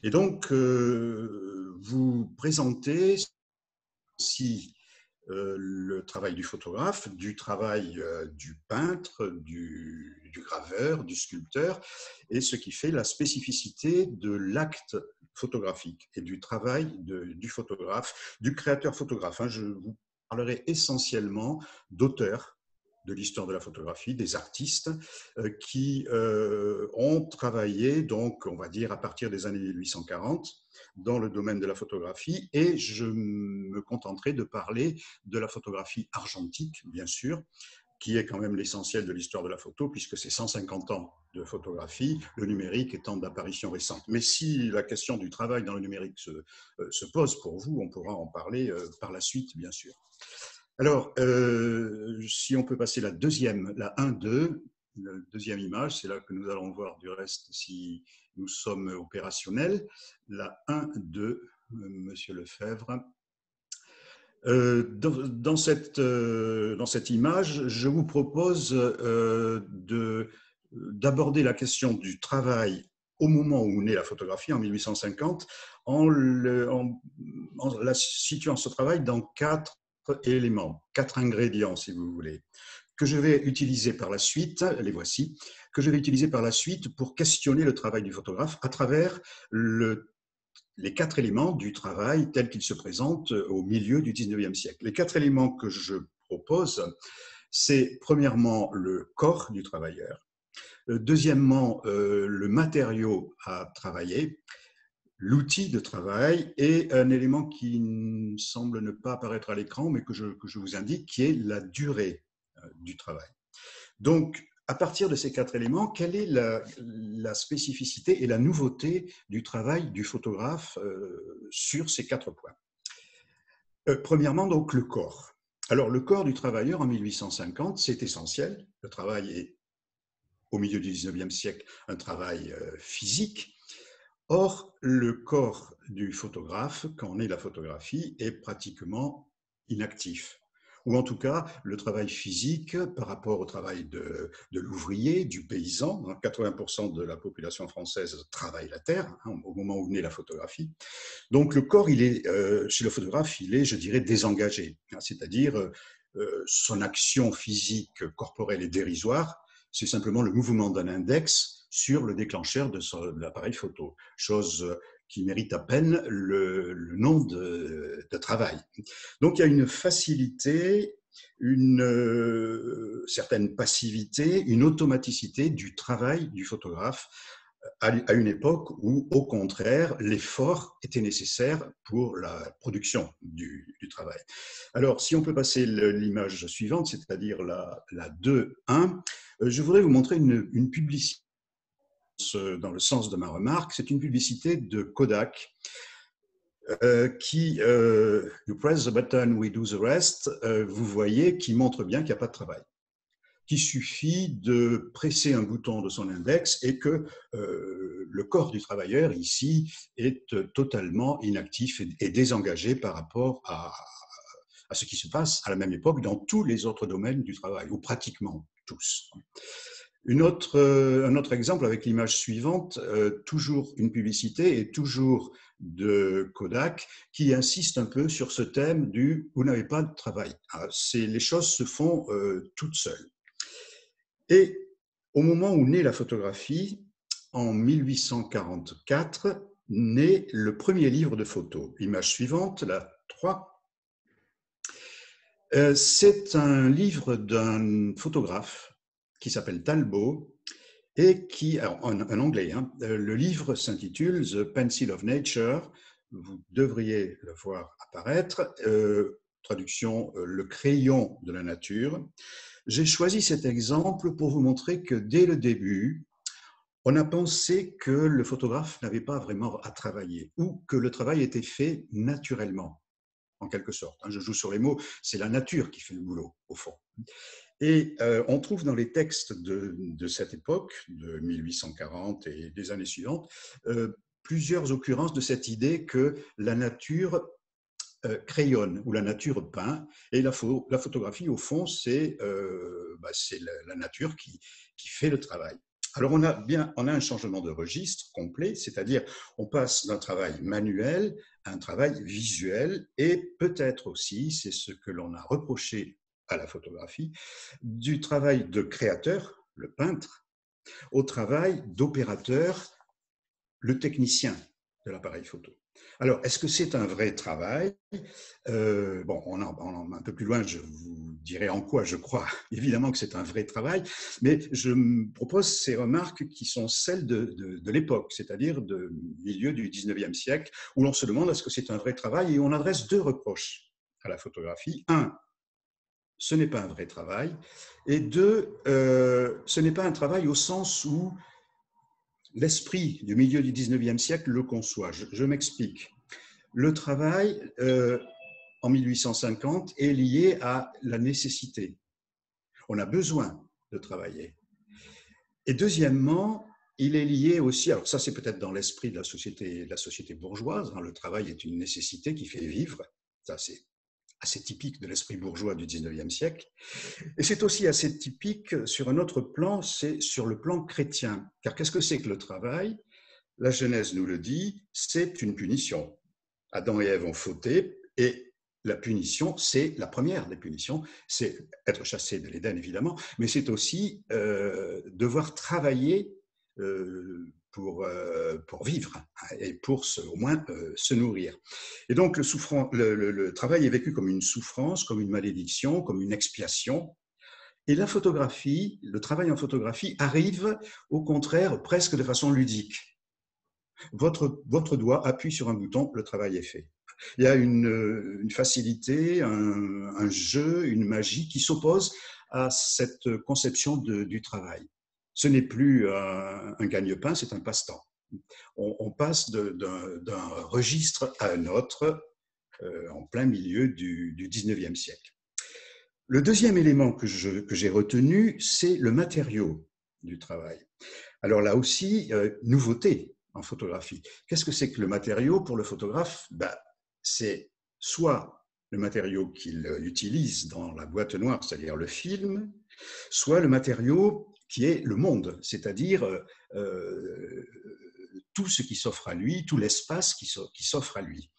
Et donc, vous présentez si le travail du photographe, du travail du peintre, du graveur, du sculpteur, et ce qui fait la spécificité de l'acte photographique et du travail du photographe, du créateur photographe. Je vous parlerai essentiellement d'auteurs de l'histoire de la photographie, des artistes qui ont travaillé, donc, on va dire, à partir des années 1840, dans le domaine de la photographie, et je me contenterai de parler de la photographie argentique, bien sûr, qui est quand même l'essentiel de l'histoire de la photo, puisque c'est 150 ans de photographie, le numérique étant d'apparition récente. Mais si la question du travail dans le numérique se pose pour vous, on pourra en parler par la suite, bien sûr. Alors, si on peut passer la 1-2, la deuxième image, c'est là que nous allons voir du reste si nous sommes opérationnels. La 1-2, Monsieur Lefebvre. Dans cette image, je vous propose d'aborder la question du travail au moment où naît la photographie, en 1850, en la situant ce travail dans 4 éléments, 4 ingrédients, si vous voulez, que je vais utiliser par la suite, les voici, que je vais utiliser par la suite pour questionner le travail du photographe à travers les 4 éléments du travail tels qu'ils se présentent au milieu du 19e siècle. Les 4 éléments que je propose, c'est premièrement le corps du travailleur, deuxièmement le matériau à travailler, l'outil de travail et un élément qui semble ne pas apparaître à l'écran, mais que je vous indique, qui est la durée du travail. Donc, à partir de ces 4 éléments, quelle est la spécificité et la nouveauté du travail du photographe sur ces 4 points? Premièrement, donc, le corps. Alors, le corps du travailleur en 1850, c'est essentiel. Le travail est, au milieu du 19e siècle, un travail physique. Or, le corps du photographe, quand on est la photographie, est pratiquement inactif. Ou en tout cas, le travail physique par rapport au travail de l'ouvrier, du paysan, 80% de la population française travaille la terre au moment où naît la photographie. Donc le corps, chez le photographe, il est, je dirais, désengagé, c'est-à-dire son action physique corporelle est dérisoire, c'est simplement le mouvement d'un index sur le déclencheur de l'appareil photo, chose qui mérite à peine le nom de travail. Donc il y a une facilité, une certaine passivité, une automaticité du travail du photographe à une époque où, au contraire, l'effort était nécessaire pour la production du travail. Alors, si on peut passer l'image suivante, c'est-à-dire la 2.1, je voudrais vous montrer une publicité dans le sens de ma remarque. C'est une publicité de Kodak qui, you press the button, we do the rest, vous voyez, qui montre bien qu'il n'y a pas de travail, qu'il suffit de presser un bouton de son index et que le corps du travailleur ici est totalement inactif et désengagé par rapport à ce qui se passe à la même époque dans tous les autres domaines du travail, ou pratiquement tous. Un autre exemple avec l'image suivante, toujours une publicité et toujours de Kodak qui insiste un peu sur ce thème du « vous n'avez pas de travail ». Les choses se font toutes seules. Et au moment où naît la photographie, en 1844, naît le premier livre de photos. Image suivante, la 3. C'est un livre d'un photographe qui s'appelle Talbot et qui, un anglais, le livre s'intitule The Pencil of Nature. Vous devriez le voir apparaître. Traduction, le crayon de la nature. J'ai choisi cet exemple pour vous montrer que dès le début, on a pensé que le photographe n'avait pas vraiment à travailler ou que le travail était fait naturellement, en quelque sorte. Je joue sur les mots, c'est la nature qui fait le boulot, au fond. Et on trouve dans les textes de cette époque, de 1840 et des années suivantes, plusieurs occurrences de cette idée que la nature crayonne ou la nature peint, et la photographie, au fond, c'est la nature qui fait le travail. Alors, on a un changement de registre complet, c'est-à-dire on passe d'un travail manuel à un travail visuel et peut-être aussi, c'est ce que l'on a reproché à la photographie, du travail de créateur, le peintre, au travail d'opérateur, le technicien de l'appareil photo. Alors, est-ce que c'est un vrai travail? Bon, un peu plus loin, je vous dirai en quoi je crois évidemment que c'est un vrai travail, mais je me propose ces remarques qui sont celles de l'époque, c'est-à-dire du milieu du 19e siècle, où l'on se demande est-ce que c'est un vrai travail, et on adresse deux reproches à la photographie. Un, ce n'est pas un vrai travail, et deux, ce n'est pas un travail au sens où l'esprit du milieu du 19e siècle le conçoit. Je m'explique. Le travail, en 1850, est lié à la nécessité. On a besoin de travailler. Et deuxièmement, il est lié aussi, alors ça c'est peut-être dans l'esprit de la société bourgeoise, hein, le travail est une nécessité qui fait vivre, ça c'est assez typique de l'esprit bourgeois du 19e siècle. Et c'est aussi assez typique sur un autre plan, c'est sur le plan chrétien. Car qu'est-ce que c'est que le travail? La Genèse nous le dit, c'est une punition. Adam et Ève ont fauté et la punition, c'est la première des punitions, c'est être chassé de l'Éden évidemment, mais c'est aussi devoir travailler pour vivre et pour au moins se nourrir. Et donc le travail est vécu comme une souffrance, comme une malédiction, comme une expiation. Et la photographie, le travail en photographie arrive au contraire presque de façon ludique. Votre doigt appuie sur un bouton, le travail est fait. Il y a une facilité, un jeu, une magie qui s'oppose à cette conception du travail. Ce n'est plus un gagne-pain, c'est un passe-temps. On passe d'un registre à un autre en plein milieu du 19e siècle. Le deuxième élément que j'ai retenu, c'est le matériau du travail. Alors là aussi, nouveauté en photographie. Qu'est-ce que c'est que le matériau pour le photographe? C'est soit le matériau qu'il utilise dans la boîte noire, c'est-à-dire le film, soit le matériau qui est le monde, c'est-à-dire tout ce qui s'offre à lui, tout l'espace qui s'offre à lui.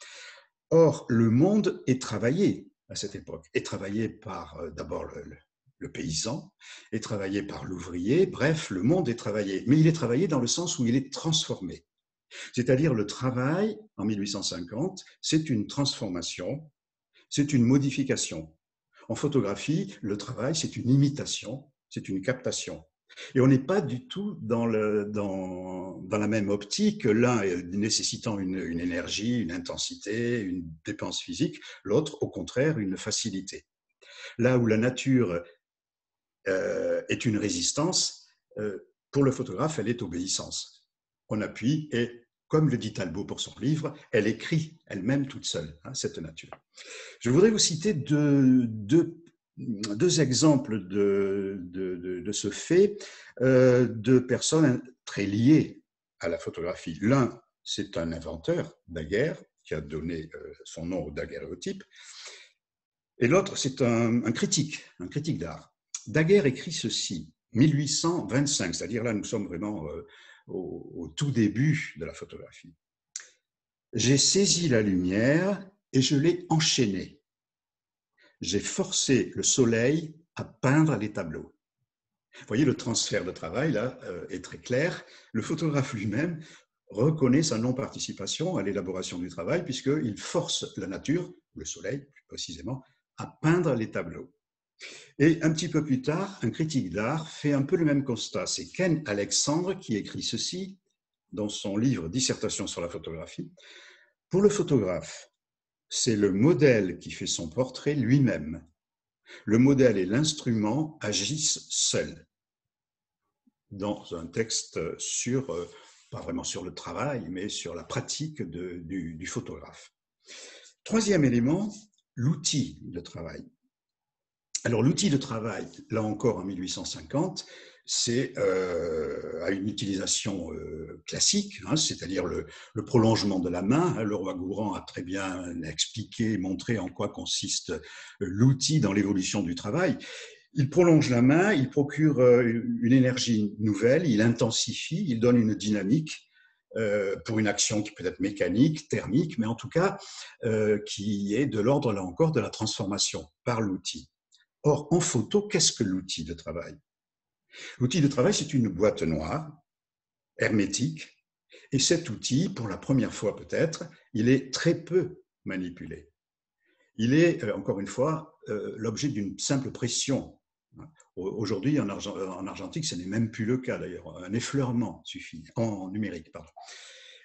Or, le monde est travaillé à cette époque, est travaillé par d'abord le paysan, est travaillé par l'ouvrier, bref, le monde est travaillé, mais il est travaillé dans le sens où il est transformé. C'est-à-dire le travail, en 1850, c'est une transformation, c'est une modification. En photographie, le travail, c'est une imitation, c'est une captation. Et on n'est pas du tout dans la même optique, l'un nécessitant une énergie, une intensité, une dépense physique, l'autre, au contraire, une facilité. Là où la nature est une résistance, pour le photographe, elle est obéissance. On appuie et, comme le dit Talbot pour son livre, elle écrit elle-même toute seule, hein, cette nature. Je voudrais vous citer deux exemples de ce fait de personnes très liées à la photographie. L'un, c'est un inventeur, Daguerre, qui a donné son nom au daguerréotype, et l'autre, c'est un critique d'art. Daguerre écrit ceci, 1825, c'est-à-dire là, nous sommes vraiment au tout début de la photographie. J'ai saisi la lumière et je l'ai enchaînée. J'ai forcé le soleil à peindre les tableaux. Vous voyez, le transfert de travail, là, est très clair. Le photographe lui-même reconnaît sa non-participation à l'élaboration du travail, puisqu'il force la nature, le soleil plus précisément, à peindre les tableaux. Et un petit peu plus tard, un critique d'art fait un peu le même constat. C'est Ken Alexandre qui écrit ceci dans son livre Dissertation sur la photographie. Pour le photographe, c'est le modèle qui fait son portrait lui-même. Le modèle et l'instrument agissent seuls. Dans un texte sur, pas vraiment sur le travail, mais sur la pratique du photographe. Troisième élément, l'outil de travail. Alors l'outil de travail, là encore en 1850, c'est à une utilisation classique, hein, c'est-à-dire le prolongement de la main. Le roi Gourand a très bien expliqué, montré en quoi consiste l'outil dans l'évolution du travail. Il prolonge la main, il procure une énergie nouvelle, il intensifie, il donne une dynamique pour une action qui peut être mécanique, thermique, mais en tout cas qui est de l'ordre, là encore, de la transformation par l'outil. Or, en photo, qu'est-ce que l'outil de travail? L'outil de travail, c'est une boîte noire, hermétique, et cet outil, pour la première fois peut-être, il est très peu manipulé. Il est, encore une fois, l'objet d'une simple pression. Aujourd'hui, en argentique, ce n'est même plus le cas d'ailleurs. Un effleurement suffit, en numérique, pardon.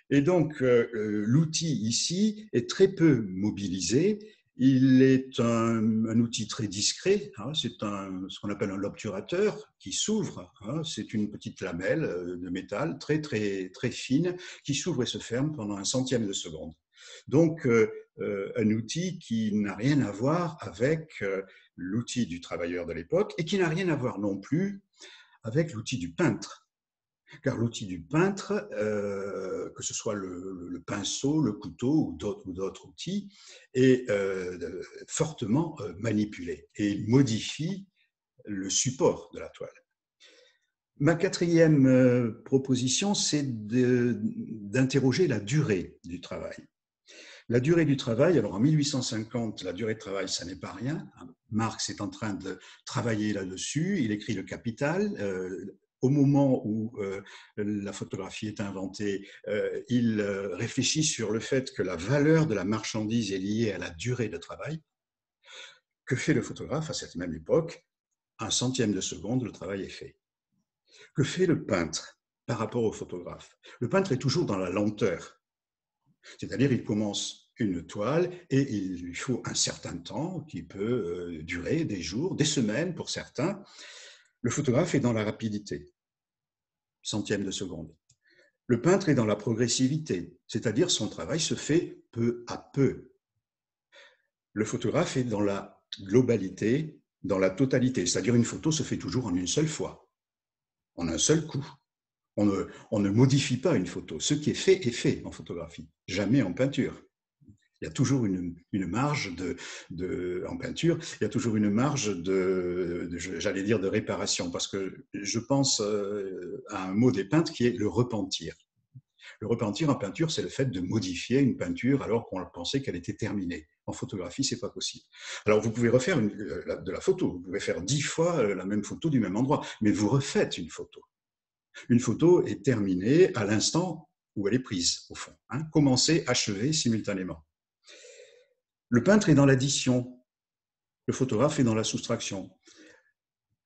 Et donc, l'outil ici est très peu mobilisé. Il est un outil très discret. Hein, c'est ce qu'on appelle un l'obturateur qui s'ouvre. Hein, c'est une petite lamelle de métal très, très, très fine qui s'ouvre et se ferme pendant un centième de seconde. Donc, un outil qui n'a rien à voir avec l'outil du travailleur de l'époque et qui n'a rien à voir non plus avec l'outil du peintre. Car l'outil du peintre, que ce soit le pinceau, le couteau ou d'autres outils, est fortement manipulé et il modifie le support de la toile. Ma quatrième proposition, c'est d'interroger la durée du travail. La durée du travail, alors en 1850, la durée de travail, ça n'est pas rien. Marx est en train de travailler là-dessus, il écrit le Capital. Au moment où la photographie est inventée, il réfléchit sur le fait que la valeur de la marchandise est liée à la durée de travail. Que fait le photographe à cette même époque? Un centième de seconde, le travail est fait. Que fait le peintre par rapport au photographe? Le peintre est toujours dans la lenteur. C'est-à-dire, il commence une toile et il lui faut un certain temps qui peut durer des jours, des semaines pour certains. Le photographe est dans la rapidité, centième de seconde. Le peintre est dans la progressivité, c'est-à-dire son travail se fait peu à peu. Le photographe est dans la globalité, dans la totalité, c'est-à-dire une photo se fait toujours en une seule fois, en un seul coup. On ne modifie pas une photo. Ce qui est fait en photographie, jamais en peinture. Il y a toujours une marge en peinture, il y a toujours une marge j'allais dire, de réparation, parce que je pense à un mot des peintres qui est le repentir. Le repentir en peinture, c'est le fait de modifier une peinture alors qu'on pensait qu'elle était terminée. En photographie, c'est pas possible. Alors, vous pouvez refaire de la photo, vous pouvez faire 10 fois la même photo du même endroit, mais vous refaites une photo. Une photo est terminée à l'instant où elle est prise, au fond. Hein, commencée, achevée simultanément. Le peintre est dans l'addition, le photographe est dans la soustraction.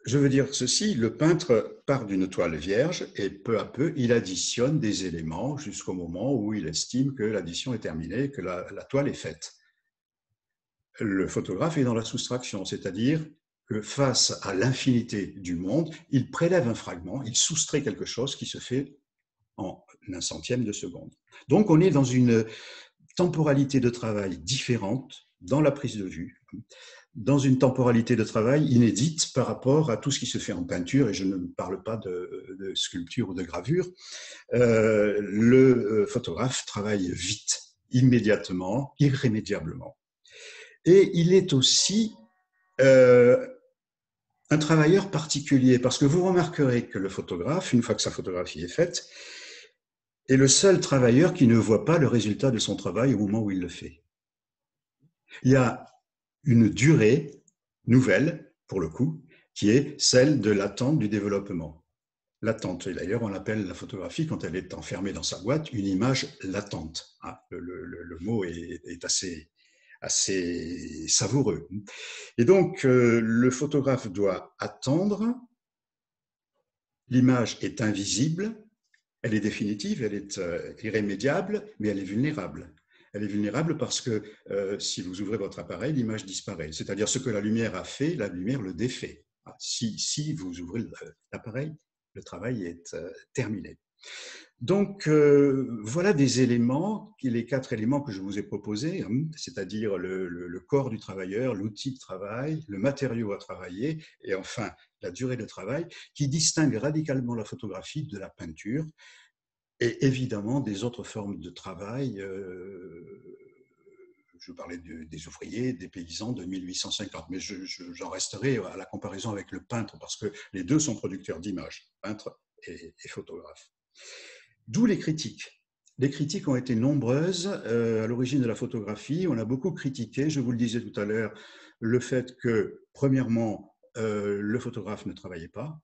Je veux dire ceci, le peintre part d'une toile vierge et peu à peu, il additionne des éléments jusqu'au moment où il estime que l'addition est terminée, que la toile est faite. Le photographe est dans la soustraction, c'est-à-dire que face à l'infinité du monde, il prélève un fragment, il soustrait quelque chose qui se fait en un centième de seconde. Donc on est dans une temporalité de travail différente dans la prise de vue, dans une temporalité de travail inédite par rapport à tout ce qui se fait en peinture, et je ne parle pas de sculpture ou de gravure. Le photographe travaille vite, immédiatement, irrémédiablement. Et il est aussi un travailleur particulier, parce que vous remarquerez que le photographe, une fois que sa photographie est faite, est le seul travailleur qui ne voit pas le résultat de son travail au moment où il le fait. Il y a une durée nouvelle, pour le coup, qui est celle de l'attente du développement. L'attente, et d'ailleurs on appelle la photographie, quand elle est enfermée dans sa boîte, une image latente. Ah, le mot est assez savoureux. Et donc le photographe doit attendre, l'image est invisible, elle est définitive, elle est irrémédiable, mais elle est vulnérable. Elle est vulnérable parce que si vous ouvrez votre appareil, l'image disparaît. C'est-à-dire ce que la lumière a fait, la lumière le défait. Si vous ouvrez l'appareil, le travail est terminé. Donc, voilà des éléments, les 4 éléments que je vous ai proposés, c'est-à-dire le corps du travailleur, l'outil de travail, le matériau à travailler et enfin la durée de travail, qui distinguent radicalement la photographie de la peinture et évidemment des autres formes de travail je parlais des ouvriers, des paysans de 1850, mais j'en resterai à la comparaison avec le peintre, parce que les deux sont producteurs d'images, peintre et photographe. D'où les critiques. Les critiques ont été nombreuses à l'origine de la photographie. On a beaucoup critiqué, je vous le disais tout à l'heure, le fait que, premièrement, le photographe ne travaillait pas,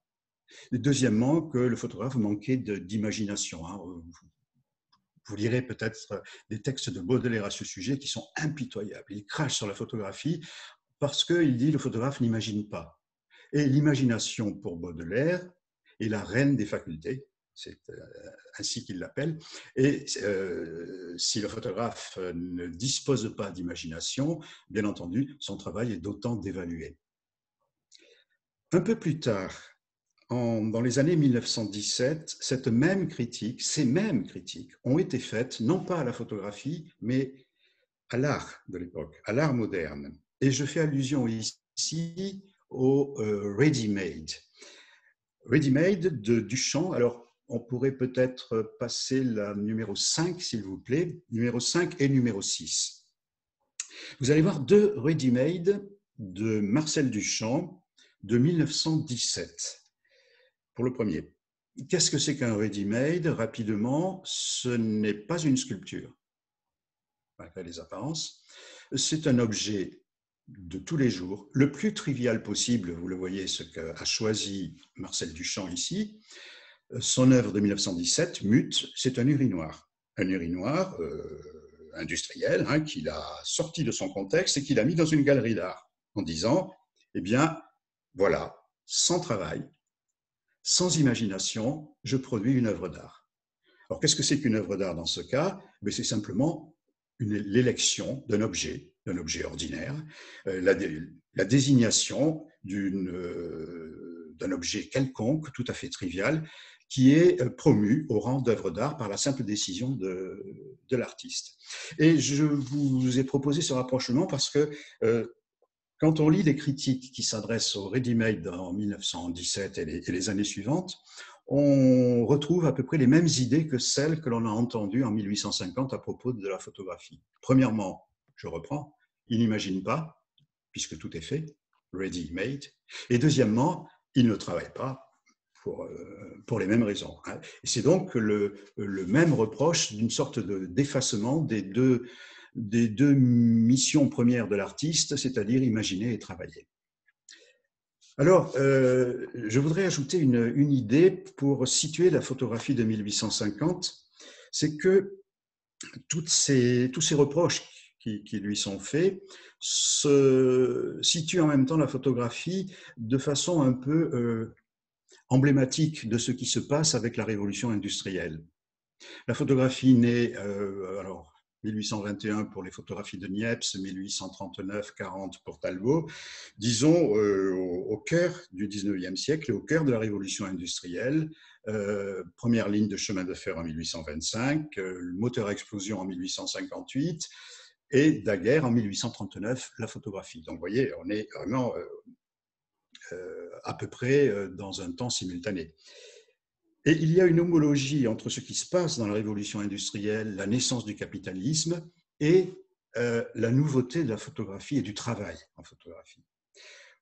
et deuxièmement, que le photographe manquait d'imagination. Vous lirez peut-être des textes de Baudelaire à ce sujet qui sont impitoyables. Il crache sur la photographie parce qu'il dit que le photographe n'imagine pas. Et l'imagination, pour Baudelaire, est la reine des facultés. C'est ainsi qu'il l'appelle. Et si le photographe ne dispose pas d'imagination, bien entendu, son travail est d'autant dévalué. Un peu plus tard, dans les années 1917, ces mêmes critiques ont été faites, non pas à la photographie, mais à l'art de l'époque, à l'art moderne. Et je fais allusion ici au ready-made. Ready-made de Duchamp. Alors, on pourrait peut-être passer la numéro 5, s'il vous plaît, numéro 5 et numéro 6. Vous allez voir deux ready-made de Marcel Duchamp de 1917. Pour le premier, qu'est-ce que c'est qu'un ready-made? Rapidement, ce n'est pas une sculpture, malgré les apparences. C'est un objet de tous les jours, le plus trivial possible. Vous le voyez, ce qu'a choisi Marcel Duchamp ici. Son œuvre de 1917, Mute, c'est un urinoir. Un urinoir industriel qu'il a sorti de son contexte et qu'il a mis dans une galerie d'art en disant, eh bien, voilà, sans travail, sans imagination, je produis une œuvre d'art. Alors, qu'est-ce que c'est qu'une œuvre d'art dans ce cas? C'est simplement l'élection d'un objet ordinaire, la désignation d'un objet quelconque, tout à fait trivial, qui est promu au rang d'œuvre d'art par la simple décision de l'artiste. Et je vous ai proposé ce rapprochement parce que quand on lit les critiques qui s'adressent au ready-made en 1917 et les années suivantes, on retrouve à peu près les mêmes idées que celles que l'on a entendues en 1850 à propos de la photographie. Premièrement, je reprends, il n'imagine pas, puisque tout est fait, ready-made. Et deuxièmement, il ne travaille pas pour les mêmes raisons. Et c'est donc le même reproche d'une sorte d'effacement des deux missions premières de l'artiste, c'est-à-dire imaginer et travailler. Alors, je voudrais ajouter une idée pour situer la photographie de 1850, c'est que tous ces reproches qui lui sont faits se situent en même temps la photographie de façon un peu emblématique de ce qui se passe avec la révolution industrielle. La photographie naît, alors 1821 pour les photographies de Niepce, 1839-40 pour Talbot, disons au cœur du 19e siècle et au cœur de la révolution industrielle. Première ligne de chemin de fer en 1825, le moteur à explosion en 1858 et Daguerre en 1839, la photographie. Donc vous voyez, on est vraiment à peu près dans un temps simultané. Et il y a une homologie entre ce qui se passe dans la révolution industrielle, la naissance du capitalisme, et la nouveauté de la photographie et du travail en photographie.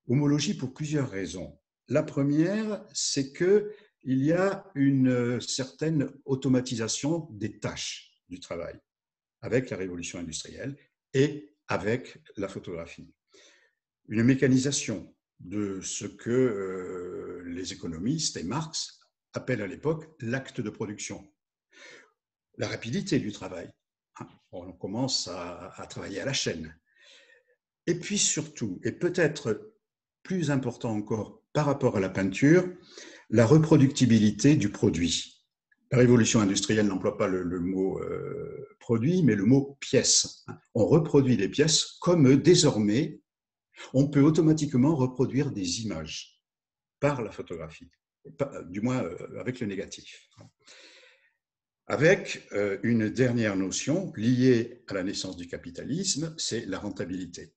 Homologie pour plusieurs raisons. La première, c'est qu'il y a une certaine automatisation des tâches du travail avec la révolution industrielle et avec la photographie. Une mécanisation de ce que les économistes et Marx appellent à l'époque l'acte de production. La rapidité du travail. On commence à travailler à la chaîne. Et puis surtout, et peut-être plus important encore par rapport à la peinture, la reproductibilité du produit. La révolution industrielle n'emploie pas le mot produit, mais le mot pièce. On reproduit les pièces comme désormais, on peut automatiquement reproduire des images par la photographie, du moins avec le négatif. Avec une dernière notion liée à la naissance du capitalisme, c'est la rentabilité.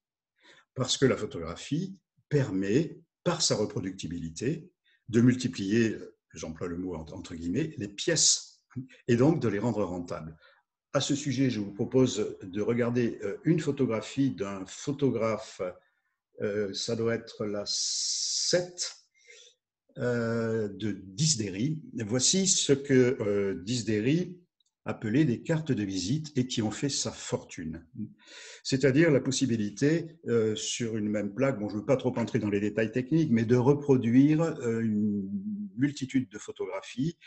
Parce que la photographie permet, par sa reproductibilité, de multiplier, j'emploie le mot entre guillemets, les pièces, et donc de les rendre rentables. à ce sujet, je vous propose de regarder une photographie d'un photographe, ça doit être la 7, de Disdéry. Voici ce que Disdéry appelait des cartes de visite et qui ont fait sa fortune. C'est-à-dire la possibilité, sur une même plaque, bon, je ne veux pas trop entrer dans les détails techniques, mais de reproduire une multitude de photographies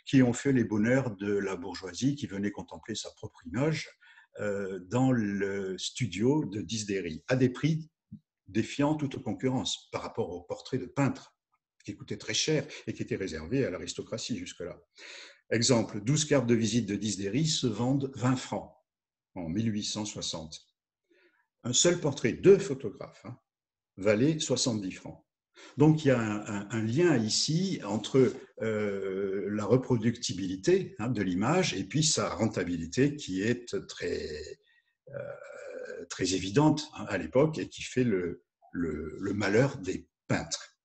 qui ont fait les bonheurs de la bourgeoisie qui venait contempler sa propre image dans le studio de Disdéry, à des prix défiant toute concurrence par rapport aux portraits de peintres qui coûtaient très cher et qui étaient réservés à l'aristocratie jusque-là. Exemple, 12 cartes de visite de Disdéry se vendent 20 francs en 1860. Un seul portrait, 2 photographes, valait 70 francs. Donc il y a un lien ici entre la reproductibilité de l'image et puis sa rentabilité qui est très évidente à l'époque et qui fait le malheur des peintres.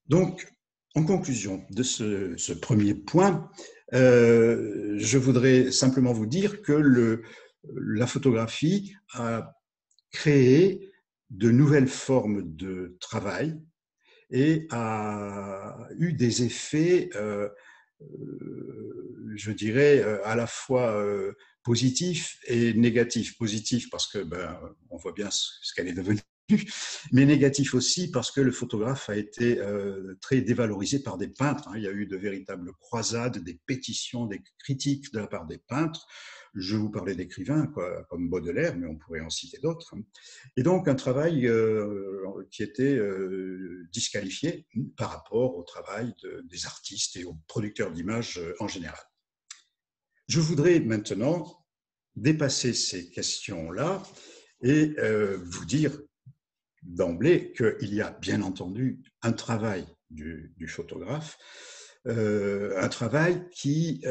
Donc, en conclusion de ce premier point, je voudrais simplement vous dire que la photographie a créé de nouvelles formes de travail et a eu des effets, je dirais, à la fois positifs et négatifs. Positifs parce que on voit bien ce qu'elle est devenue, mais négatif aussi parce que le photographe a été très dévalorisé par des peintres. Il y a eu de véritables croisades, des pétitions, des critiques de la part des peintres. Je vous parlais d'écrivains comme Baudelaire, mais on pourrait en citer d'autres. Et donc un travail qui était disqualifié par rapport au travail des artistes et aux producteurs d'images en général. Je voudrais maintenant dépasser ces questions-là et vous dire d'emblée qu'il y a bien entendu un travail du photographe, un travail qui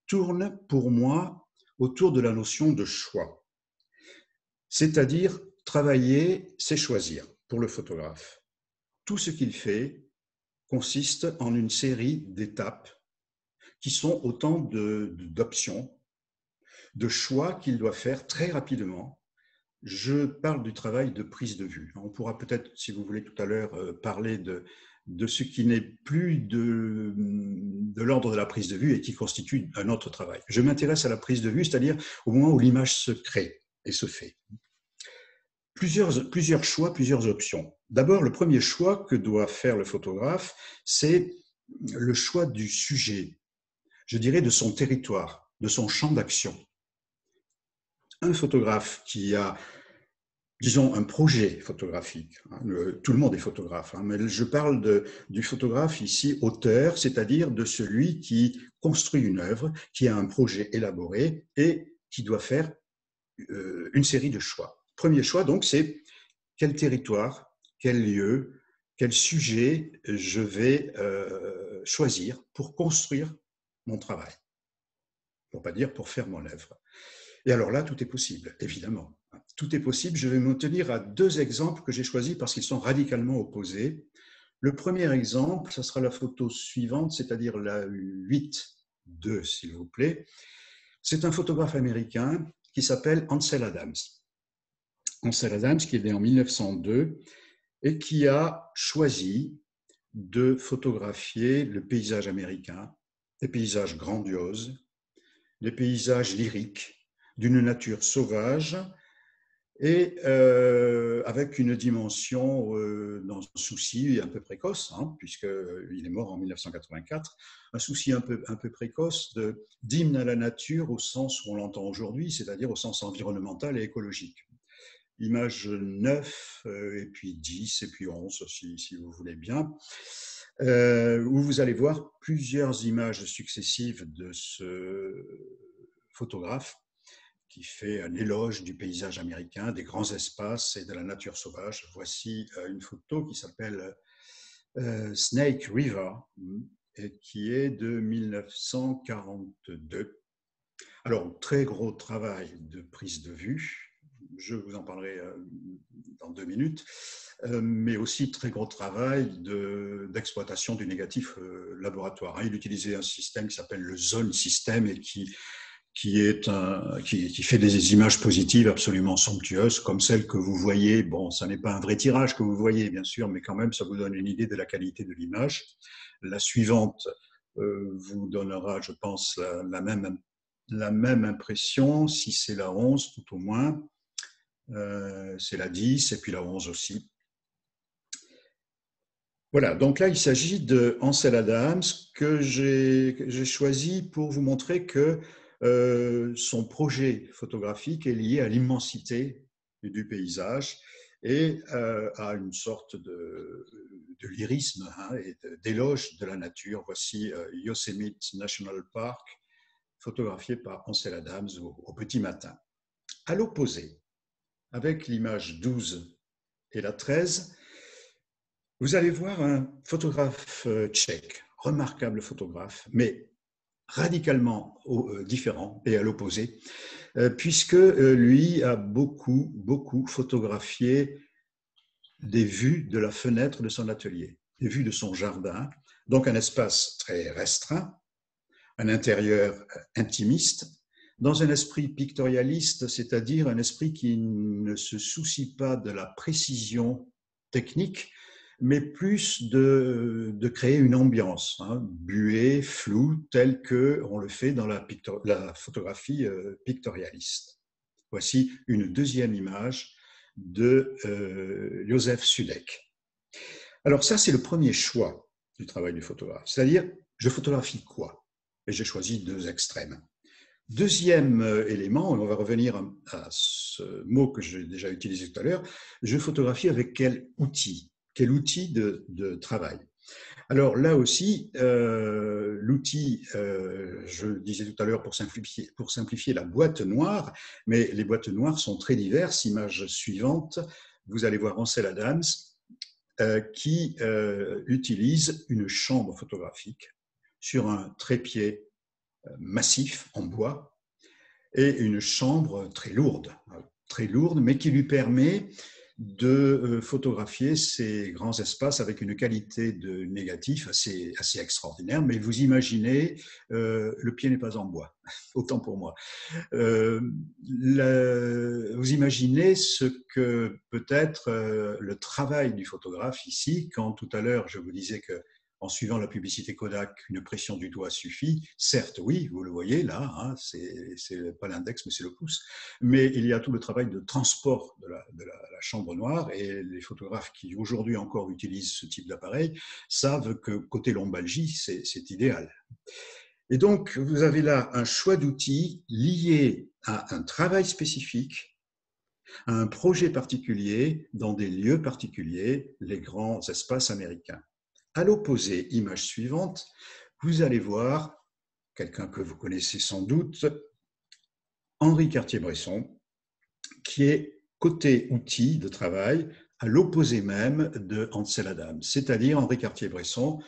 tourne pour moi autour de la notion de choix. C'est-à-dire, travailler, c'est choisir pour le photographe. Tout ce qu'il fait consiste en une série d'étapes qui sont autant d'options, de choix qu'il doit faire très rapidement. Je parle du travail de prise de vue. On pourra peut-être, si vous voulez, tout à l'heure parler de ce qui n'est plus de l'ordre de la prise de vue et qui constitue un autre travail. Je m'intéresse à la prise de vue, c'est-à-dire au moment où l'image se crée et se fait. Plusieurs choix, plusieurs options. D'abord, le premier choix que doit faire le photographe, c'est le choix du sujet, je dirais de son territoire, de son champ d'action. Un photographe qui a, disons, un projet photographique. Tout le monde est photographe, mais je parle du photographe ici, auteur, c'est-à-dire de celui qui construit une œuvre, qui a un projet élaboré et qui doit faire une série de choix. Premier choix, donc, c'est quel territoire, quel lieu, quel sujet je vais choisir pour construire mon travail, pour ne pas dire pour faire mon œuvre. Et alors là, tout est possible, évidemment. Tout est possible. Je vais me tenir à 2 exemples que j'ai choisis parce qu'ils sont radicalement opposés. Le premier exemple, ce sera la photo suivante, c'est-à-dire la 8.2, s'il vous plaît. C'est un photographe américain qui s'appelle Ansel Adams. Ansel Adams, qui est né en 1902 et qui a choisi de photographier le paysage américain, des paysages grandioses, des paysages lyriques, d'une nature sauvage et avec une dimension dans un souci un peu précoce, puisqu'il est mort en 1984, un souci un peu précoce d'hymne à la nature au sens où on l'entend aujourd'hui, c'est-à-dire au sens environnemental et écologique. Image 9, et puis 10, et puis 11, si vous voulez bien, où vous allez voir plusieurs images successives de ce photographe qui fait un éloge du paysage américain, des grands espaces et de la nature sauvage. Voici une photo qui s'appelle Snake River, et qui est de 1942. Alors, très gros travail de prise de vue. Je vous en parlerai dans 2 minutes, mais aussi très gros travail d'exploitation du négatif laboratoire. Il utilisait un système qui s'appelle le zone system et qui qui fait des images positives absolument somptueuses, comme celle que vous voyez. Bon, ça n'est pas un vrai tirage que vous voyez, bien sûr, mais quand même, ça vous donne une idée de la qualité de l'image. La suivante vous donnera, je pense, la même impression, si c'est la 11, tout au moins. C'est la 10, et puis la 11 aussi. Voilà, donc là, il s'agit de Ansel Adams que j'ai choisi pour vous montrer que son projet photographique est lié à l'immensité du paysage et à une sorte de lyrisme, hein, et d'éloge de la nature. Voici Yosemite National Park, photographié par Ansel Adams au petit matin. À l'opposé, avec l'image 12 et la 13, vous allez voir un photographe tchèque, remarquable photographe, mais radicalement différent et à l'opposé, puisque lui a beaucoup photographié des vues de la fenêtre de son atelier, des vues de son jardin, donc un espace très restreint, un intérieur intimiste, dans un esprit pictorialiste, c'est-à-dire un esprit qui ne se soucie pas de la précision technique, mais plus de créer une ambiance, hein, buée, floue, telle qu'on le fait dans la photographie pictorialiste. Voici une deuxième image de Joseph Sudek. Alors ça, c'est le premier choix du travail du photographe, c'est-à-dire, je photographie quoi? Et j'ai choisi deux extrêmes. Deuxième élément, et on va revenir à ce mot que j'ai déjà utilisé tout à l'heure, je photographie avec quel outil de travail. Alors là aussi, l'outil, je le disais tout à l'heure pour simplifier la boîte noire, mais les boîtes noires sont très diverses. Image suivante, vous allez voir Ansel Adams qui utilise une chambre photographique sur un trépied massif en bois et une chambre très lourde, mais qui lui permet de photographier ces grands espaces avec une qualité de négatif assez extraordinaire. Mais vous imaginez, le pied n'est pas en bois, autant pour moi. Vous imaginez ce que peut être le travail du photographe ici, quand tout à l'heure je vous disais que en suivant la publicité Kodak, une pression du doigt suffit. Certes, oui, vous le voyez là, hein, c'est pas l'index, mais c'est le pouce. Mais il y a tout le travail de transport de la chambre noire, et les photographes qui aujourd'hui encore utilisent ce type d'appareil savent que côté lombalgie, c'est idéal. Et donc, vous avez là un choix d'outils lié à un travail spécifique, à un projet particulier, dans des lieux particuliers, les grands espaces américains. À l'opposé, image suivante, vous allez voir quelqu'un que vous connaissez sans doute, Henri Cartier-Bresson, qui est côté outils de travail, à l'opposé même de Ansel Adams. C'est-à-dire, Henri Cartier-Bresson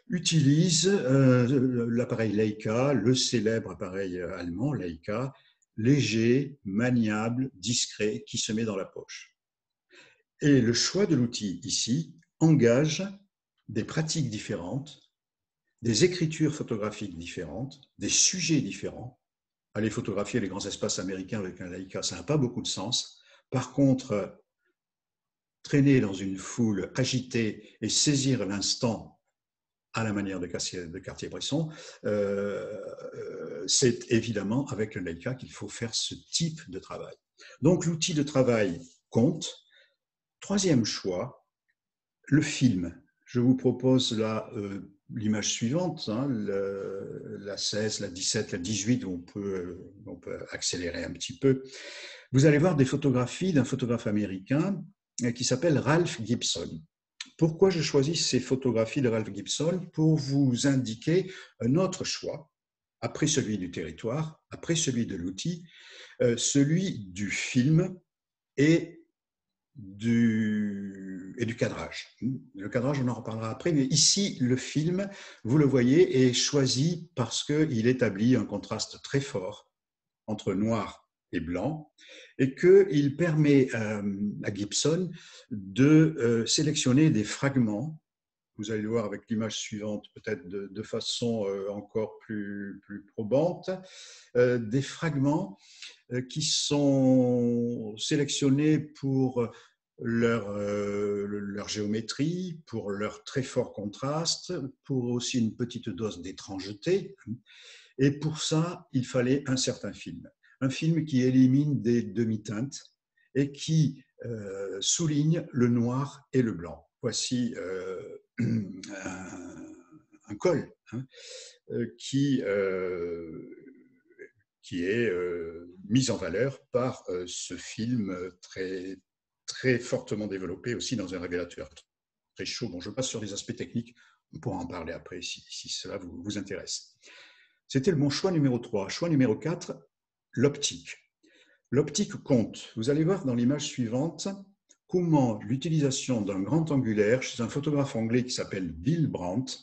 utilise l'appareil Leica, le célèbre appareil allemand Leica, léger, maniable, discret, qui se met dans la poche. Et le choix de l'outil ici engage des pratiques différentes, des écritures photographiques différentes, des sujets différents. Aller photographier les grands espaces américains avec un Leica, ça n'a pas beaucoup de sens. Par contre, traîner dans une foule agitée et saisir l'instant à la manière de Cartier-Bresson, c'est évidemment avec le Leica qu'il faut faire ce type de travail. Donc l'outil de travail compte. Troisième choix, le film. Je vous propose là l'image suivante, hein, la 16, la 17, la 18, où on peut accélérer un petit peu. Vous allez voir des photographies d'un photographe américain qui s'appelle Ralph Gibson. Pourquoi je choisis ces photographies de Ralph Gibson? Pour vous indiquer un autre choix, après celui du territoire, après celui de l'outil, celui du film et du cadrage. Le cadrage, on en reparlera après, mais ici, le film, vous le voyez, est choisi parce qu'il établit un contraste très fort entre noir et blanc, et qu'il permet à Gibson de sélectionner des fragments vous allez le voir avec l'image suivante, peut-être de façon encore plus probante, des fragments qui sont sélectionnés pour leur géométrie, pour leur très fort contraste, pour aussi une petite dose d'étrangeté. Et pour ça, il fallait un certain film. Un film qui élimine des demi-teintes et qui souligne le noir et le blanc. Voici un col hein, qui, qui est mis en valeur par ce film très fortement développé aussi dans un révélateur très chaud. Bon, je passe sur les aspects techniques, on pourra en parler après si cela vous intéresse. C'était mon choix numéro 3. Choix numéro 4, l'optique. L'optique compte. Vous allez voir dans l'image suivante comment l'utilisation d'un grand angulaire chez un photographe anglais qui s'appelle Bill Brandt,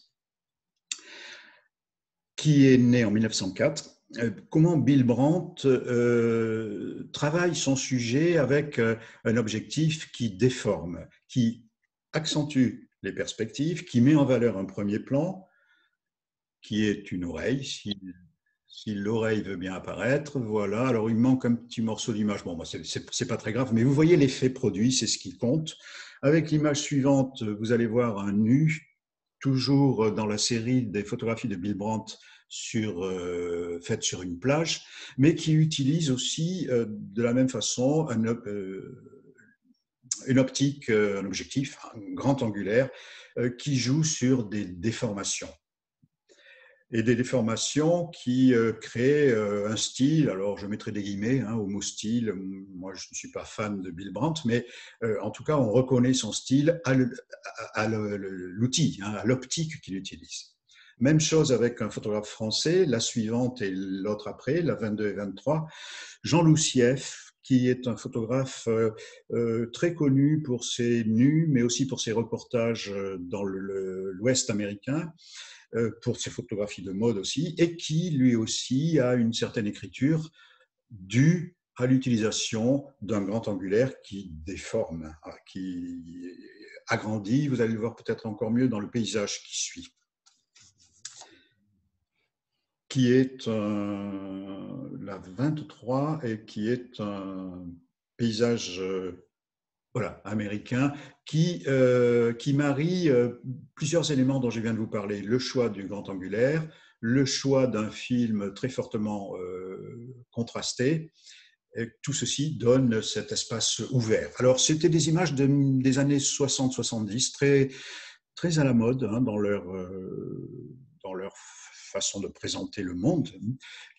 qui est né en 1904, comment Bill Brandt travaille son sujet avec un objectif qui déforme, qui accentue les perspectives, qui met en valeur un premier plan, qui est une oreille, si l'oreille veut bien apparaître, voilà. Alors, il manque un petit morceau d'image. Bon, c'est pas très grave, mais vous voyez l'effet produit, c'est ce qui compte. Avec l'image suivante, vous allez voir un nu, toujours dans la série des photographies de Bill Brandt faites sur une plage, mais qui utilise aussi de la même façon une optique, un objectif, un grand angulaire, qui joue sur des déformations. Et des déformations qui créent un style, alors je mettrai des guillemets au mot style, moi je ne suis pas fan de Bill Brandt, mais en tout cas on reconnaît son style à l'outil, à l'optique qu'il utilise. Même chose avec un photographe français, la suivante et l'autre après, la 22 et 23, Jean Loussieff, qui est un photographe très connu pour ses nus, mais aussi pour ses reportages dans l'Ouest américain, pour ses photographies de mode aussi, et qui lui aussi a une certaine écriture due à l'utilisation d'un grand angulaire qui déforme, qui agrandit. Vous allez le voir peut-être encore mieux dans le paysage qui suit, qui est la 23 et qui est un paysage voilà, américain, qui marie plusieurs éléments dont je viens de vous parler. Le choix du grand angulaire, le choix d'un film très fortement contrasté. Et tout ceci donne cet espace ouvert. Alors, c'était des images des années 60-70, très à la mode dans leur façon de présenter le monde,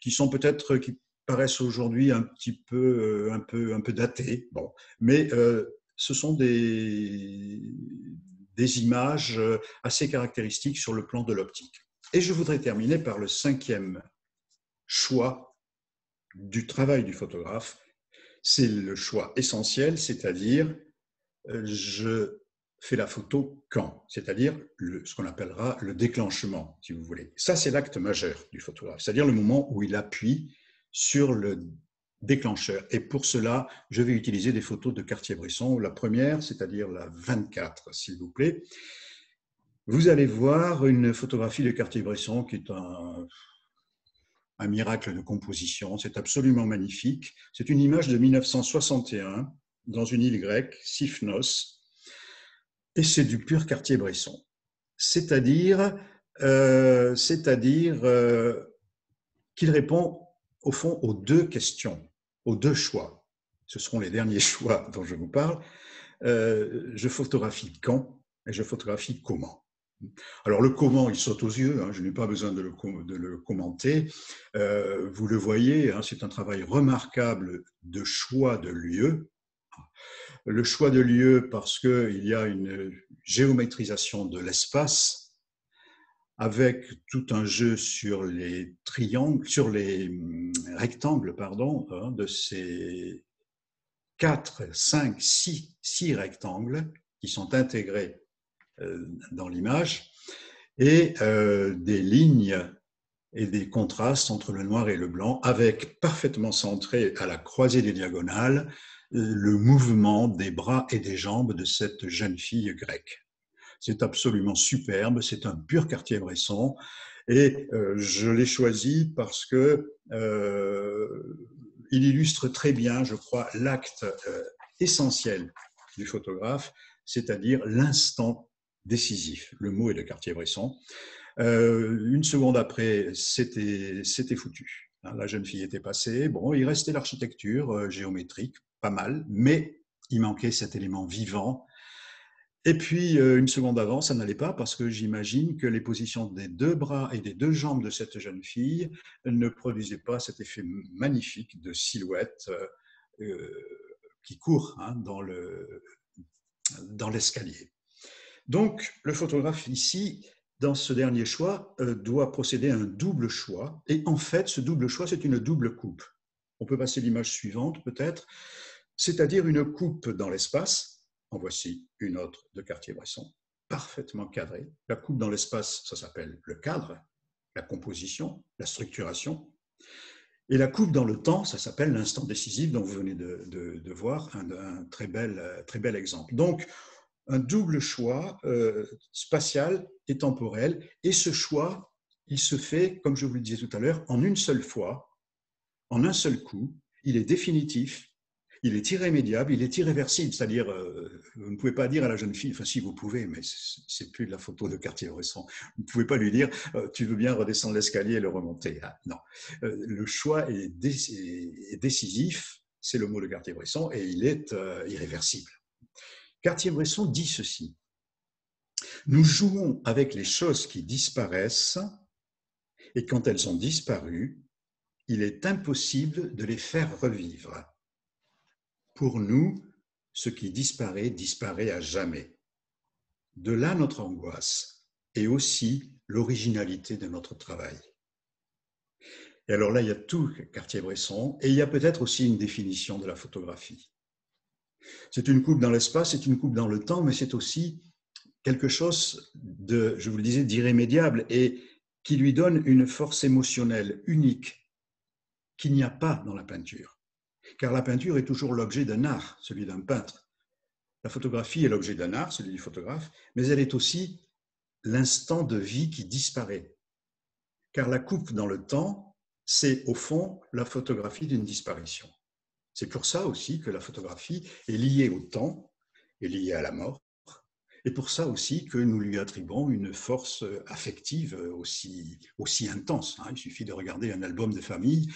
qui sont peut-être, qui paraissent aujourd'hui un peu datées. Bon, mais ce sont des images assez caractéristiques sur le plan de l'optique. Et je voudrais terminer par le 5e choix du travail du photographe. C'est le choix essentiel, c'est-à-dire je fais la photo quand, c'est-à-dire ce qu'on appellera le déclenchement, si vous voulez. Ça, c'est l'acte majeur du photographe, c'est-à-dire le moment où il appuie sur le déclencheur. Et pour cela, je vais utiliser des photos de Cartier-Bresson. La première, c'est-à-dire la 24, s'il vous plaît. Vous allez voir une photographie de Cartier-Bresson qui est un miracle de composition. C'est absolument magnifique. C'est une image de 1961 dans une île grecque, Sifnos, et c'est du pur Cartier-Bresson. C'est-à-dire qu'il répond au fond aux deux questions, aux deux choix. Ce seront les derniers choix dont je vous parle. Je photographie quand et je photographie comment. Alors le comment, il saute aux yeux, je n'ai pas besoin de le commenter. Vous le voyez, c'est un travail remarquable de choix de lieu. Le choix de lieu parce qu'il y a une géométrisation de l'espace avec tout un jeu sur les rectangles, de ces 4, 5, 6 rectangles qui sont intégrés dans l'image et des lignes et des contrastes entre le noir et le blanc avec parfaitement centré à la croisée des diagonales le mouvement des bras et des jambes de cette jeune fille grecque. C'est absolument superbe, c'est un pur Cartier-Bresson. Et je l'ai choisi parce que il illustre très bien, je crois, l'acte essentiel du photographe, c'est-à-dire l'instant décisif. Le mot est de Cartier-Bresson. Une seconde après, c'était foutu. La jeune fille était passée. Bon, il restait l'architecture géométrique, pas mal, mais il manquait cet élément vivant. Et puis, une seconde avant, ça n'allait pas parce que j'imagine que les positions des deux bras et des deux jambes de cette jeune fille ne produisaient pas cet effet magnifique de silhouette qui court dans l'escalier. Donc, le photographe ici, dans ce dernier choix, doit procéder à un double choix. Et en fait, ce double choix, c'est une double coupe. On peut passer l'image suivante, peut-être, c'est-à-dire une coupe dans l'espace. En voici une autre de Cartier-Bresson, parfaitement cadrée. La coupe dans l'espace, ça s'appelle le cadre, la composition, la structuration. Et la coupe dans le temps, ça s'appelle l'instant décisif dont vous venez de voir un très bel exemple. Donc, un double choix spatial et temporel. Et ce choix, il se fait, comme je vous le disais tout à l'heure, en une seule fois, en un seul coup. Il est définitif, il est irrémédiable, il est irréversible. C'est-à-dire, vous ne pouvez pas dire à la jeune fille, enfin si vous pouvez, mais c'est plus de la photo de Cartier-Bresson, vous ne pouvez pas lui dire, tu veux bien redescendre l'escalier et le remonter. Ah, non, le choix est décisif, c'est le mot de Cartier-Bresson, et il est irréversible. Cartier-Bresson dit ceci: nous jouons avec les choses qui disparaissent, et quand elles ont disparu, il est impossible de les faire revivre. Pour nous, ce qui disparaît, disparaît à jamais. De là notre angoisse, et aussi l'originalité de notre travail. Et alors là, il y a tout Cartier-Bresson, et il y a peut-être aussi une définition de la photographie. C'est une coupe dans l'espace, c'est une coupe dans le temps, mais c'est aussi quelque chose de, je vous le disais, d'irrémédiable et qui lui donne une force émotionnelle unique qu'il n'y a pas dans la peinture. Car la peinture est toujours l'objet d'un art, celui d'un peintre. La photographie est l'objet d'un art, celui du photographe, mais elle est aussi l'instant de vie qui disparaît. Car la coupe dans le temps, c'est au fond la photographie d'une disparition. C'est pour ça aussi que la photographie est liée au temps, est liée à la mort, et pour ça aussi que nous lui attribuons une force affective aussi intense. Il suffit de regarder un album de famille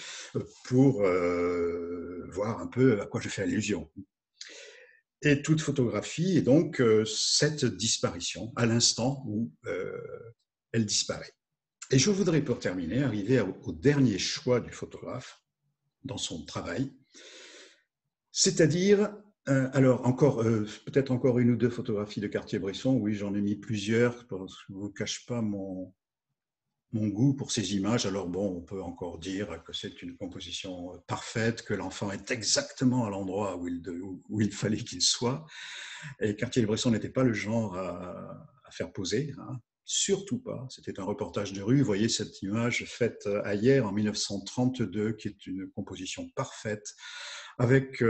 pour voir un peu à quoi je fais allusion. Et toute photographie est donc cette disparition à l'instant où elle disparaît. Et je voudrais pour terminer arriver au dernier choix du photographe dans son travail, c'est-à-dire alors, peut-être encore une ou deux photographies de Cartier-Bresson. Oui, j'en ai mis plusieurs. Je ne vous cache pas mon goût pour ces images. Alors bon, on peut encore dire que c'est une composition parfaite, que l'enfant est exactement à l'endroit où il fallait qu'il soit. Et Cartier-Bresson n'était pas le genre à faire poser, surtout pas. C'était un reportage de rue. Vous voyez cette image faite à Hyères en 1932, qui est une composition parfaite, avec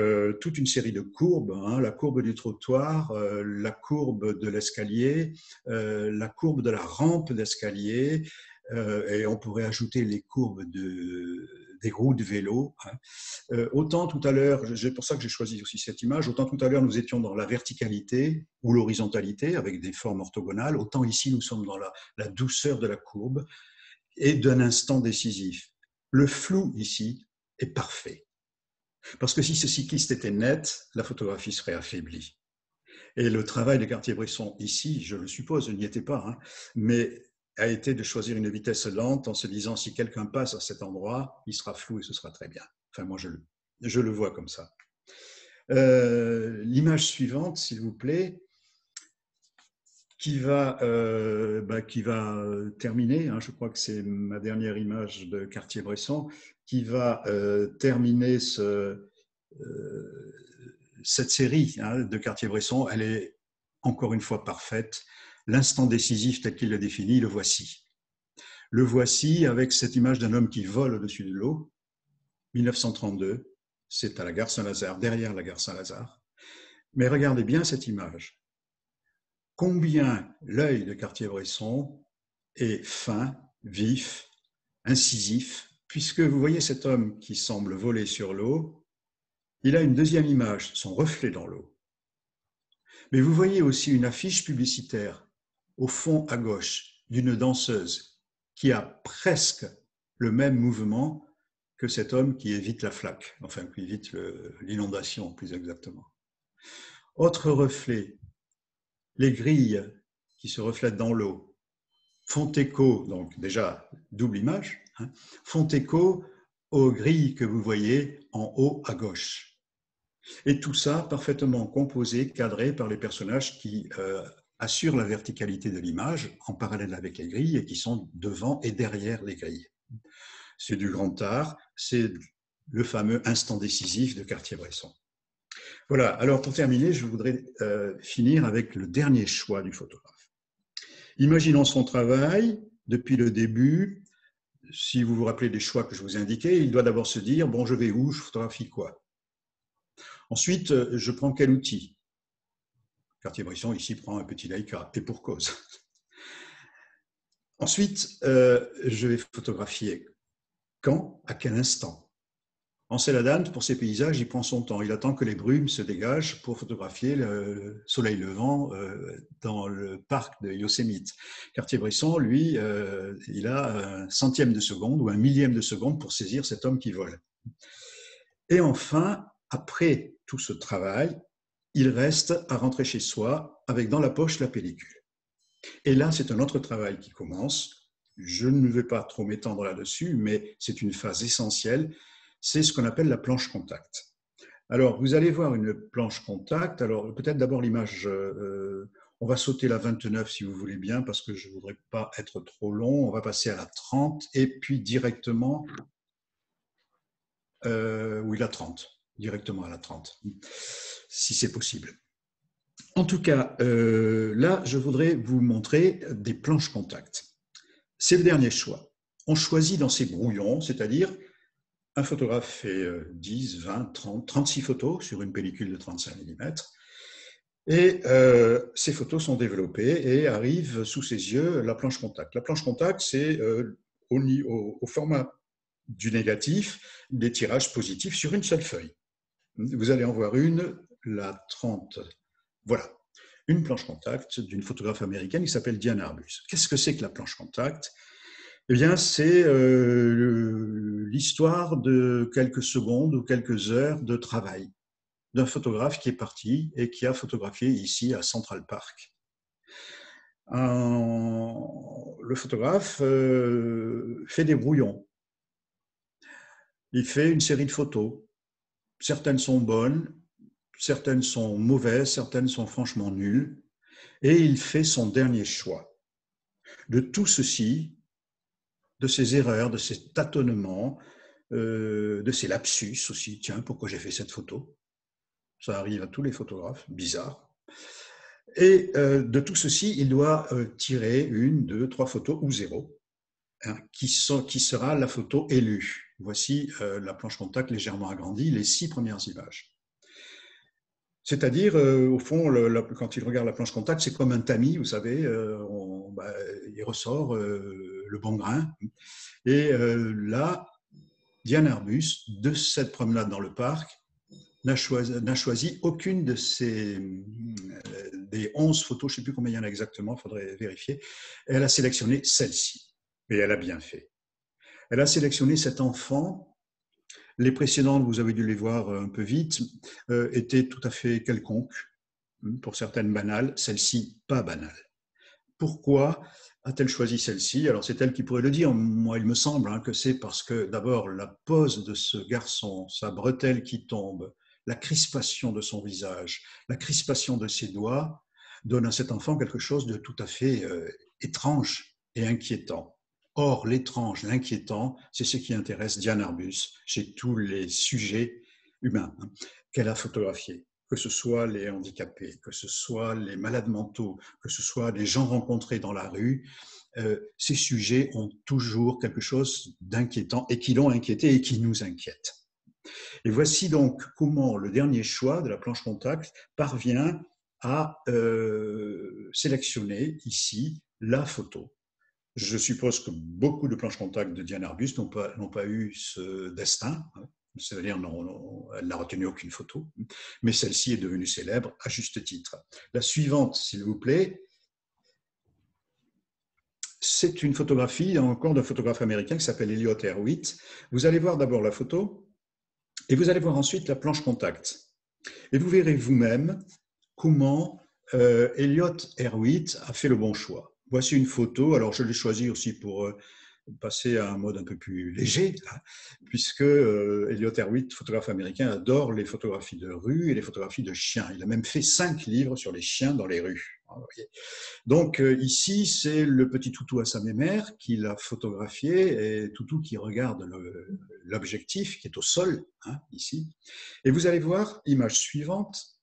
toute une série de courbes, la courbe du trottoir, la courbe de l'escalier, la courbe de la rampe d'escalier, et on pourrait ajouter les courbes des roues de vélo. Autant tout à l'heure, c'est pour ça que j'ai choisi aussi cette image, autant tout à l'heure nous étions dans la verticalité ou l'horizontalité avec des formes orthogonales, autant ici nous sommes dans la douceur de la courbe et d'un instant décisif. Le flou ici est parfait. Parce que si ce cycliste était net, la photographie serait affaiblie. Et le travail de Cartier-Bresson ici, je le suppose, je n'y étais pas, mais a été de choisir une vitesse lente en se disant si quelqu'un passe à cet endroit, il sera flou et ce sera très bien. Enfin, moi, je le vois comme ça. L'image suivante, s'il vous plaît, qui va terminer, je crois que c'est ma dernière image de Cartier-Bresson, qui va terminer cette série de Cartier-Bresson. Elle est encore une fois parfaite. L'instant décisif tel qu'il le définit, le voici. Le voici avec cette image d'un homme qui vole au-dessus de l'eau. 1932, c'est à la gare Saint-Lazare, derrière la gare Saint-Lazare. Mais regardez bien cette image. combien l'œil de Cartier-Bresson est fin, vif, incisif, puisque vous voyez cet homme qui semble voler sur l'eau, il a une deuxième image, son reflet dans l'eau. Mais vous voyez aussi une affiche publicitaire au fond à gauche d'une danseuse qui a presque le même mouvement que cet homme qui évite la flaque, enfin qui évite l'inondation plus exactement. Autre reflet, les grilles qui se reflètent dans l'eau font écho, donc déjà double image, font écho aux grilles que vous voyez en haut à gauche. Et tout ça parfaitement composé, cadré par les personnages qui assurent la verticalité de l'image en parallèle avec les grilles et qui sont devant et derrière les grilles. C'est du grand art, c'est le fameux instant décisif de Cartier-Bresson. Voilà, alors pour terminer, je voudrais finir avec le dernier choix du photographe. Imaginons son travail depuis le début. Si vous vous rappelez des choix que je vous ai indiqués, il doit d'abord se dire, bon, je vais où, je photographie quoi? Ensuite, je prends quel outil? Cartier-Bresson ici prend un petit Leica, et pour cause. Ensuite, je vais photographier quand, à quel instant? Ansel Adams, pour ses paysages, il prend son temps. Il attend que les brumes se dégagent pour photographier le soleil levant dans le parc de Yosemite. Cartier-Bresson, lui, il a un centième de seconde ou un millième de seconde pour saisir cet homme qui vole. Et enfin, après tout ce travail, il reste à rentrer chez soi avec dans la poche la pellicule. Et là, c'est un autre travail qui commence. Je ne vais pas trop m'étendre là-dessus, mais c'est une phase essentielle. C'est ce qu'on appelle la planche contact. Alors, vous allez voir une planche contact. Alors, peut-être d'abord l'image, on va sauter la 29 si vous voulez bien, parce que je ne voudrais pas être trop long. On va passer à la 30 et puis directement, oui, la 30, directement à la 30, si c'est possible. En tout cas, là, je voudrais vous montrer des planches contact. C'est le dernier choix. On choisit dans ces brouillons, c'est-à-dire un photographe fait 10, 20, 30, 36 photos sur une pellicule de 35 mm. Et ces photos sont développées et arrivent sous ses yeux la planche contact. La planche contact, c'est au format du négatif, des tirages positifs sur une seule feuille. Vous allez en voir une, la 30. Voilà, une planche contact d'une photographe américaine qui s'appelle Diane Arbus. Qu'est-ce que c'est que la planche contact? Eh bien, c'est l'histoire de quelques secondes ou quelques heures de travail d'un photographe qui est parti et qui a photographié ici à Central Park. Le photographe fait des brouillons. Il fait une série de photos. Certaines sont bonnes, certaines sont mauvaises, certaines sont franchement nulles. Et il fait son dernier choix. De tout ceci, de ses erreurs, de ses tâtonnements, de ses lapsus aussi. Tiens, pourquoi j'ai fait cette photo? Ça arrive à tous les photographes, bizarre. Et de tout ceci, il doit tirer une, deux, trois photos ou zéro, hein, qui sera la photo élue. Voici la planche contact légèrement agrandie, les 6 premières images. C'est-à-dire, au fond, quand il regarde la planche contact, c'est comme un tamis, vous savez, il ressort le bon grain. Et là, Diane Arbus, de cette promenade dans le parc, n'a choisi aucune de des 11 photos, je ne sais plus combien il y en a exactement, il faudrait vérifier. Elle a sélectionné celle-ci, et elle a bien fait. Elle a sélectionné cet enfant. Les précédentes, vous avez dû les voir un peu vite, étaient tout à fait quelconques, pour certaines banales, celle-ci pas banale. Pourquoi a-t-elle choisi celle-ci? Alors c'est elle qui pourrait le dire, moi il me semble que c'est parce que d'abord la pose de ce garçon, sa bretelle qui tombe, la crispation de son visage, la crispation de ses doigts, donne à cet enfant quelque chose de tout à fait étrange et inquiétant. Or, l'étrange, l'inquiétant, c'est ce qui intéresse Diane Arbus chez tous les sujets humains qu'elle a photographiés, que ce soit les handicapés, que ce soit les malades mentaux, que ce soit les gens rencontrés dans la rue. Ces sujets ont toujours quelque chose d'inquiétant et qui l'ont inquiété et qui nous inquiète. Et voici donc comment le dernier choix de la planche contact parvient a sélectionné ici la photo. Je suppose que beaucoup de planches contact de Diane Arbus n'ont pas eu ce destin, c'est-à-dire elle n'a retenu aucune photo, mais celle-ci est devenue célèbre à juste titre. La suivante, s'il vous plaît, c'est une photographie encore d'un photographe américain qui s'appelle Elliott Erwitt. Vous allez voir d'abord la photo et vous allez voir ensuite la planche contact. Et vous verrez vous-même comment Elliott Erwitt a fait le bon choix. Voici une photo, alors je l'ai choisie aussi pour passer à un mode un peu plus léger, puisque Elliott Erwitt, photographe américain, adore les photographies de rue et les photographies de chiens. Il a même fait 5 livres sur les chiens dans les rues. Donc ici, c'est le petit toutou à sa mémère qu'il a photographié, et toutou qui regarde l'objectif qui est au sol, ici. Et vous allez voir, image suivante,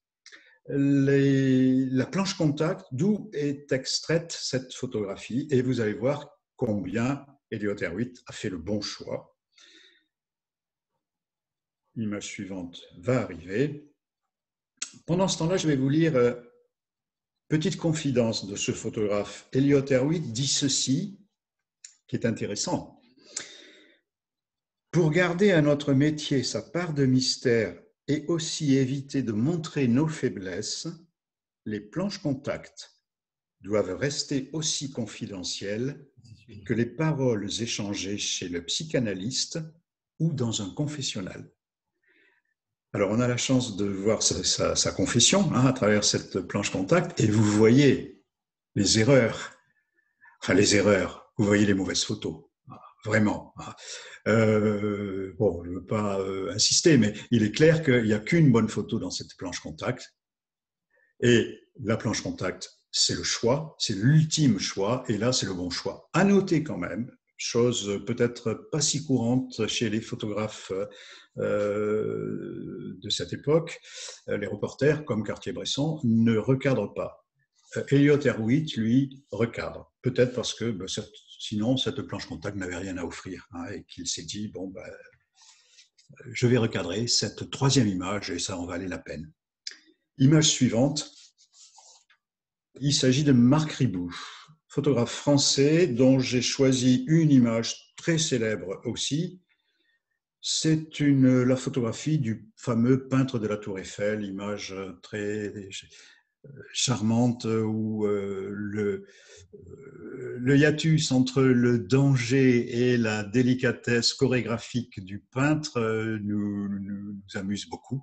la planche contact d'où est extraite cette photographie, et vous allez voir combien Elliott Erwitt a fait le bon choix. L'image suivante va arriver. Pendant ce temps-là, je vais vous lire petite confidence de ce photographe. Elliott Erwitt dit ceci, qui est intéressant. Pour garder à notre métier sa part de mystère et aussi éviter de montrer nos faiblesses, les planches contact doivent rester aussi confidentielles que les paroles échangées chez le psychanalyste ou dans un confessionnal. Alors, on a la chance de voir sa confession à travers cette planche contact, et vous voyez les erreurs. Enfin, les erreurs, vous voyez les mauvaises photos, vraiment. Bon, je ne veux pas insister, mais il est clair qu'il n'y a qu'une bonne photo dans cette planche contact. Et la planche contact, c'est le choix, c'est l'ultime choix, et là, c'est le bon choix. À noter quand même, chose peut-être pas si courante chez les photographes de cette époque, les reporters comme Cartier-Bresson ne recadrent pas. Elliott Erwitt, lui, recadre. Peut-être parce que sinon, cette planche contact n'avait rien à offrir, et qu'il s'est dit, bon, je vais recadrer cette troisième image et ça en valait la peine. Image suivante, il s'agit de Marc Ribou, photographe français dont j'ai choisi une image très célèbre aussi. C'est la photographie du fameux peintre de la Tour Eiffel, image très charmante où le hiatus entre le danger et la délicatesse chorégraphique du peintre nous amuse beaucoup.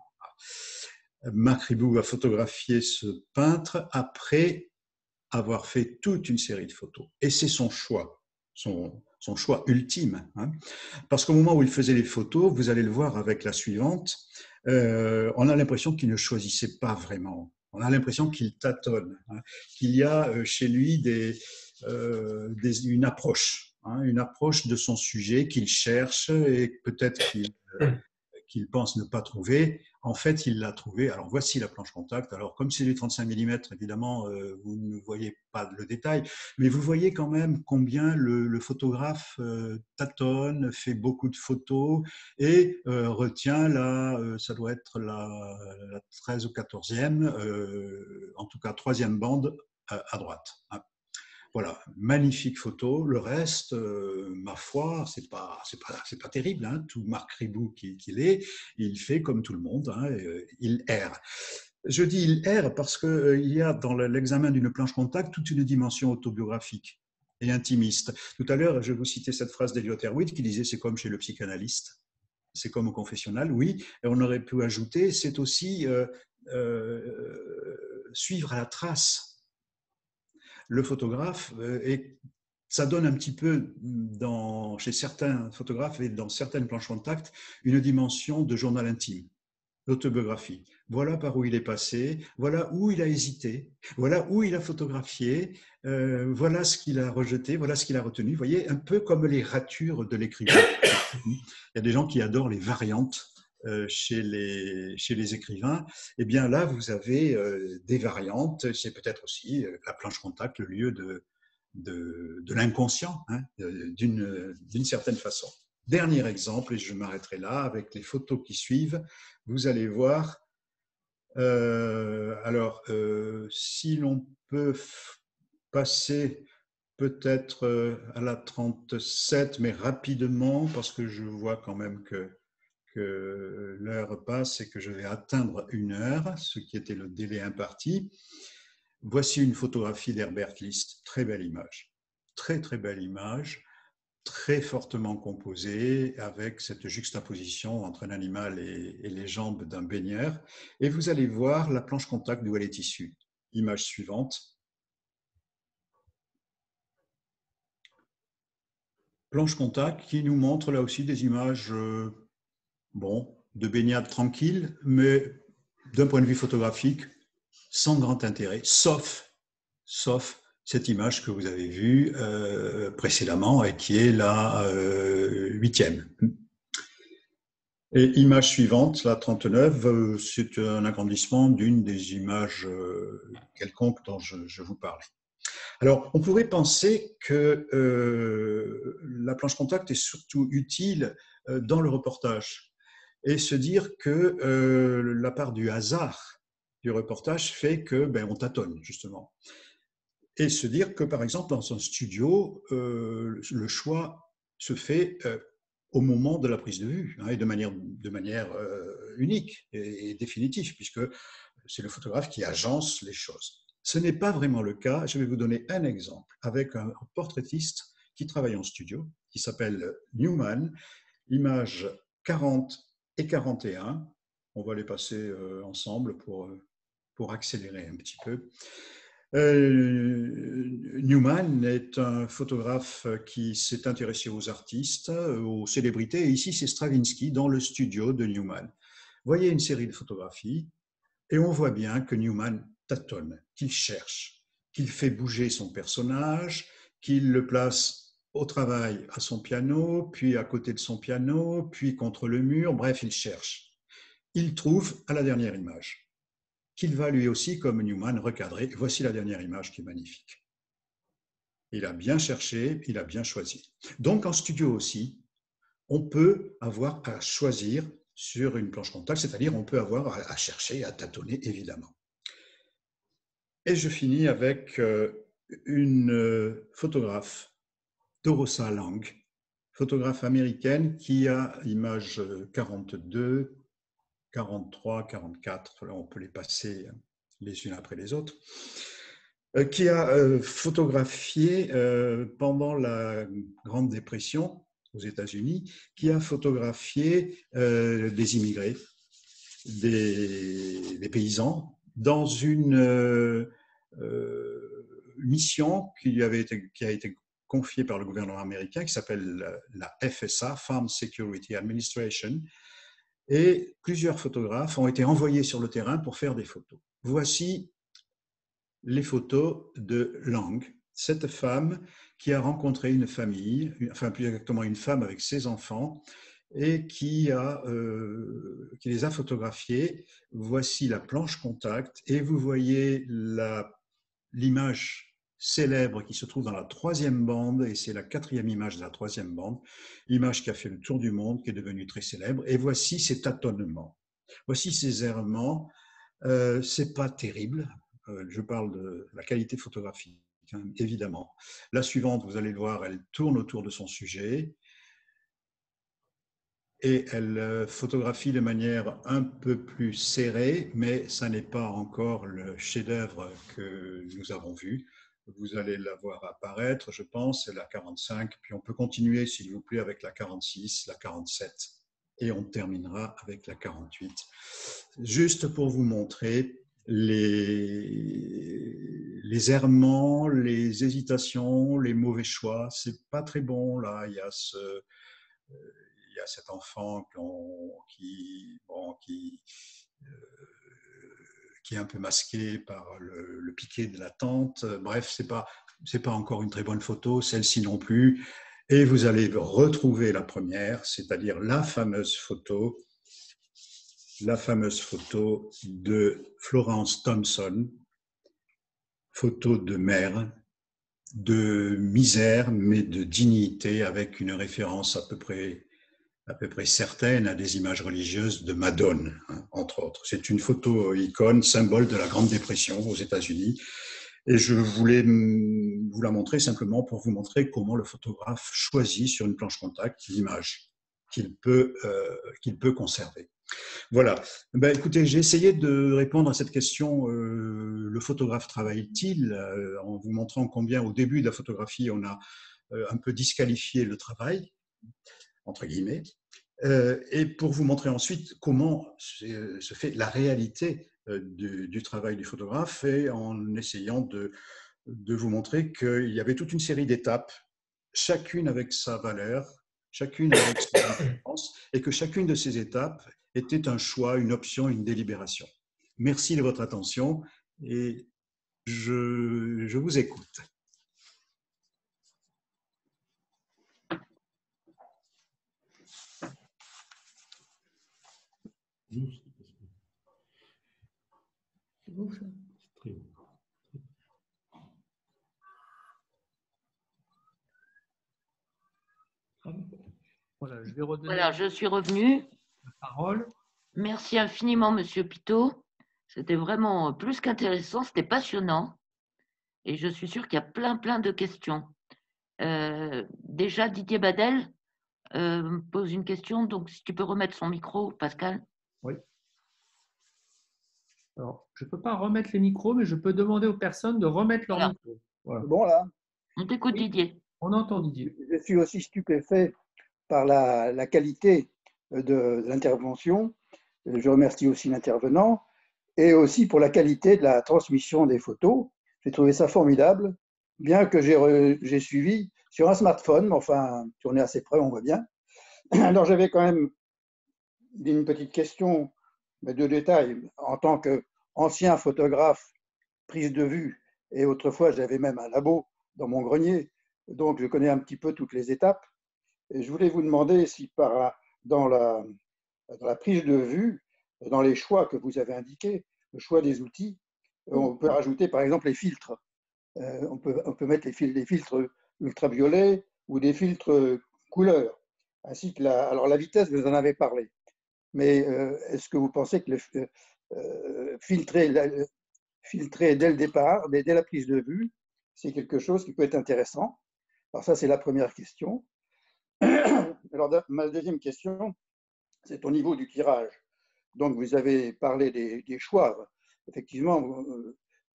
Marc Ribou a photographié ce peintre après avoir fait toute une série de photos. Et c'est son choix, son choix ultime. Parce qu'au moment où il faisait les photos, vous allez le voir avec la suivante, on a l'impression qu'il ne choisissait pas vraiment. On a l'impression qu'il tâtonne, qu'il y a chez lui une approche de son sujet qu'il cherche et peut-être qu'il pense ne pas trouver. En fait, il l'a trouvé. Alors, voici la planche contact. Alors, comme c'est du 35 mm, évidemment, vous ne voyez pas le détail, mais vous voyez quand même combien le photographe tâtonne, fait beaucoup de photos et retient ça doit être la 13 ou 14e, en tout cas 3e bande à droite. Voilà, magnifique photo. Le reste, ma foi, c'est pas terrible. Tout Marc Ribou qu'il est, il fait comme tout le monde. Il erre. Je dis il erre parce qu'il y a dans l'examen d'une planche contact toute une dimension autobiographique et intimiste. Tout à l'heure, je vous citais cette phrase d'Elliott Erwitt qui disait c'est comme chez le psychanalyste, c'est comme au confessionnal. Oui, et on aurait pu ajouter c'est aussi suivre à la trace le photographe, et ça donne un petit peu, chez certains photographes et dans certaines planches contact, une dimension de journal intime, l'autobiographie. Voilà par où il est passé, voilà où il a hésité, voilà où il a photographié, voilà ce qu'il a rejeté, voilà ce qu'il a retenu. Vous voyez, un peu comme les ratures de l'écrivain. Il y a des gens qui adorent les variantes chez les écrivains. Eh bien là, vous avez des variantes. C'est peut-être aussi la planche contact, le lieu de l'inconscient, d'une certaine façon. Dernier exemple, et je m'arrêterai là, avec les photos qui suivent, vous allez voir Si l'on peut passer peut-être à la 37, mais rapidement, parce que je vois quand même que l'heure passe et que je vais atteindre 1 heure, ce qui était le délai imparti. Voici une photographie d'Herbert List, très belle image, très très belle image, très fortement composée, avec cette juxtaposition entre un animal et les jambes d'un baigneur. Et vous allez voir la planche contact d'où elle est issue. Image suivante. Planche contact qui nous montre là aussi des images de baignade tranquille, mais d'un point de vue photographique, sans grand intérêt, sauf cette image que vous avez vue précédemment et qui est la 8e. Et image suivante, la 39, c'est un agrandissement d'une des images quelconques dont je vous parlais. Alors, on pourrait penser que la planche contact est surtout utile dans le reportage et se dire que la part du hasard du reportage fait que on tâtonne justement. Et se dire que, par exemple, dans un studio, le choix se fait au moment de la prise de vue, et de manière unique et définitive, puisque c'est le photographe qui agence les choses. Ce n'est pas vraiment le cas. Je vais vous donner un exemple avec un portraitiste qui travaille en studio, qui s'appelle Newman, images 40 et 41. On va les passer ensemble pour accélérer un petit peu. Newman est un photographe qui s'est intéressé aux artistes, aux célébrités, et ici c'est Stravinsky dans le studio de Newman. Voyez une série de photographies, et on voit bien que Newman tâtonne, qu'il cherche, qu'il fait bouger son personnage, qu'il le place au travail à son piano, puis à côté de son piano, puis contre le mur, bref, il cherche. Il trouve à la dernière image qu'il va lui aussi, comme Newman, recadrer. Voici la dernière image qui est magnifique. Il a bien cherché, il a bien choisi. Donc en studio aussi, on peut avoir à choisir sur une planche contact, c'est-à-dire on peut avoir à chercher, à tâtonner, évidemment. Et je finis avec une photographe, Dorosa Lang, photographe américaine qui a image 42, 43, 44, là on peut les passer les unes après les autres, qui a photographié pendant la Grande Dépression aux États-Unis, qui a photographié des immigrés, des paysans, dans une mission qui a été confiée par le gouvernement américain, qui s'appelle la FSA, Farm Security Administration, et plusieurs photographes ont été envoyés sur le terrain pour faire des photos. Voici les photos de Lang, cette femme qui a rencontré une famille, enfin plus exactement une femme avec ses enfants, et qui les a photographiés. Voici la planche contact, et vous voyez l'image célèbre qui se trouve dans la 3e bande, et c'est la 4e image de la 3e bande, image qui a fait le tour du monde, qui est devenue très célèbre. Et voici ces tâtonnements, voici ces errements. C'est pas terrible. Je parle de la qualité photographique, hein, évidemment. La suivante, vous allez le voir, elle tourne autour de son sujet et elle photographie de manière un peu plus serrée, mais ça n'est pas encore le chef-d'œuvre que nous avons vu. Vous allez la voir apparaître, je pense, c'est la 45, puis on peut continuer, s'il vous plaît, avec la 46, la 47, et on terminera avec la 48. Juste pour vous montrer les errements, les hésitations, les mauvais choix. C'est pas très bon, là. Il y a cet enfant qui est un peu masqué par le piqué de la tente. Bref, c'est pas encore une très bonne photo, celle-ci non plus. Et vous allez retrouver la première, c'est-à-dire la fameuse photo de Florence Thompson, photo de mère, de misère, mais de dignité, avec une référence à peu près à peu près certaine à des images religieuses de Madone, hein, entre autres. C'est une photo icône, symbole de la Grande Dépression aux États-Unis. Et je voulais vous la montrer simplement pour vous montrer comment le photographe choisit sur une planche contact l'image qu'il peut conserver. Voilà. Ben, écoutez, j'ai essayé de répondre à cette question. Le photographe travaille-t-il, en vous montrant combien au début de la photographie, on a un peu disqualifié le travail, entre guillemets, et pour vous montrer ensuite comment se fait la réalité du travail du photographe, et en essayant de vous montrer qu'il y avait toute une série d'étapes, chacune avec sa valeur, chacune avec son importance, et que chacune de ces étapes était un choix, une option, une délibération. Merci de votre attention et je vous écoute. C'est beau, ça. Très beau. Voilà, je vais redonner Voilà, je suis revenue. la parole. Merci infiniment, Monsieur Pitot. C'était vraiment plus qu'intéressant, c'était passionnant. Et je suis sûre qu'il y a plein de questions. Déjà, Didier Badel pose une question. Donc, si tu peux remettre son micro, Pascal. Oui. Alors, je ne peux pas remettre les micros, mais je peux demander aux personnes de remettre leur Voilà. micro. Voilà. Bon, là, On t'écoute, Didier. On entend Didier. je suis aussi stupéfait par la qualité de l'intervention. Je remercie aussi l'intervenant et aussi pour la qualité de la transmission des photos. J'ai trouvé ça formidable, bien que j'ai suivi sur un smartphone, mais enfin, si on est assez près, on voit bien. Alors, j'avais quand même une petite question de détail. En tant qu'ancien photographe, prise de vue, et autrefois, j'avais même un labo dans mon grenier, donc je connais un petit peu toutes les étapes. Et je voulais vous demander si dans la prise de vue, dans les choix que vous avez indiqués, le choix des outils, on peut rajouter par exemple les filtres. On peut mettre des filtres ultraviolets ou des filtres couleurs, ainsi que alors la vitesse, vous en avez parlé. Mais est-ce que vous pensez que filtrer dès le départ, dès la prise de vue, c'est quelque chose qui peut être intéressant? Alors ça, c'est la première question. Alors ma deuxième question, c'est au niveau du tirage. Donc vous avez parlé des choix. Effectivement,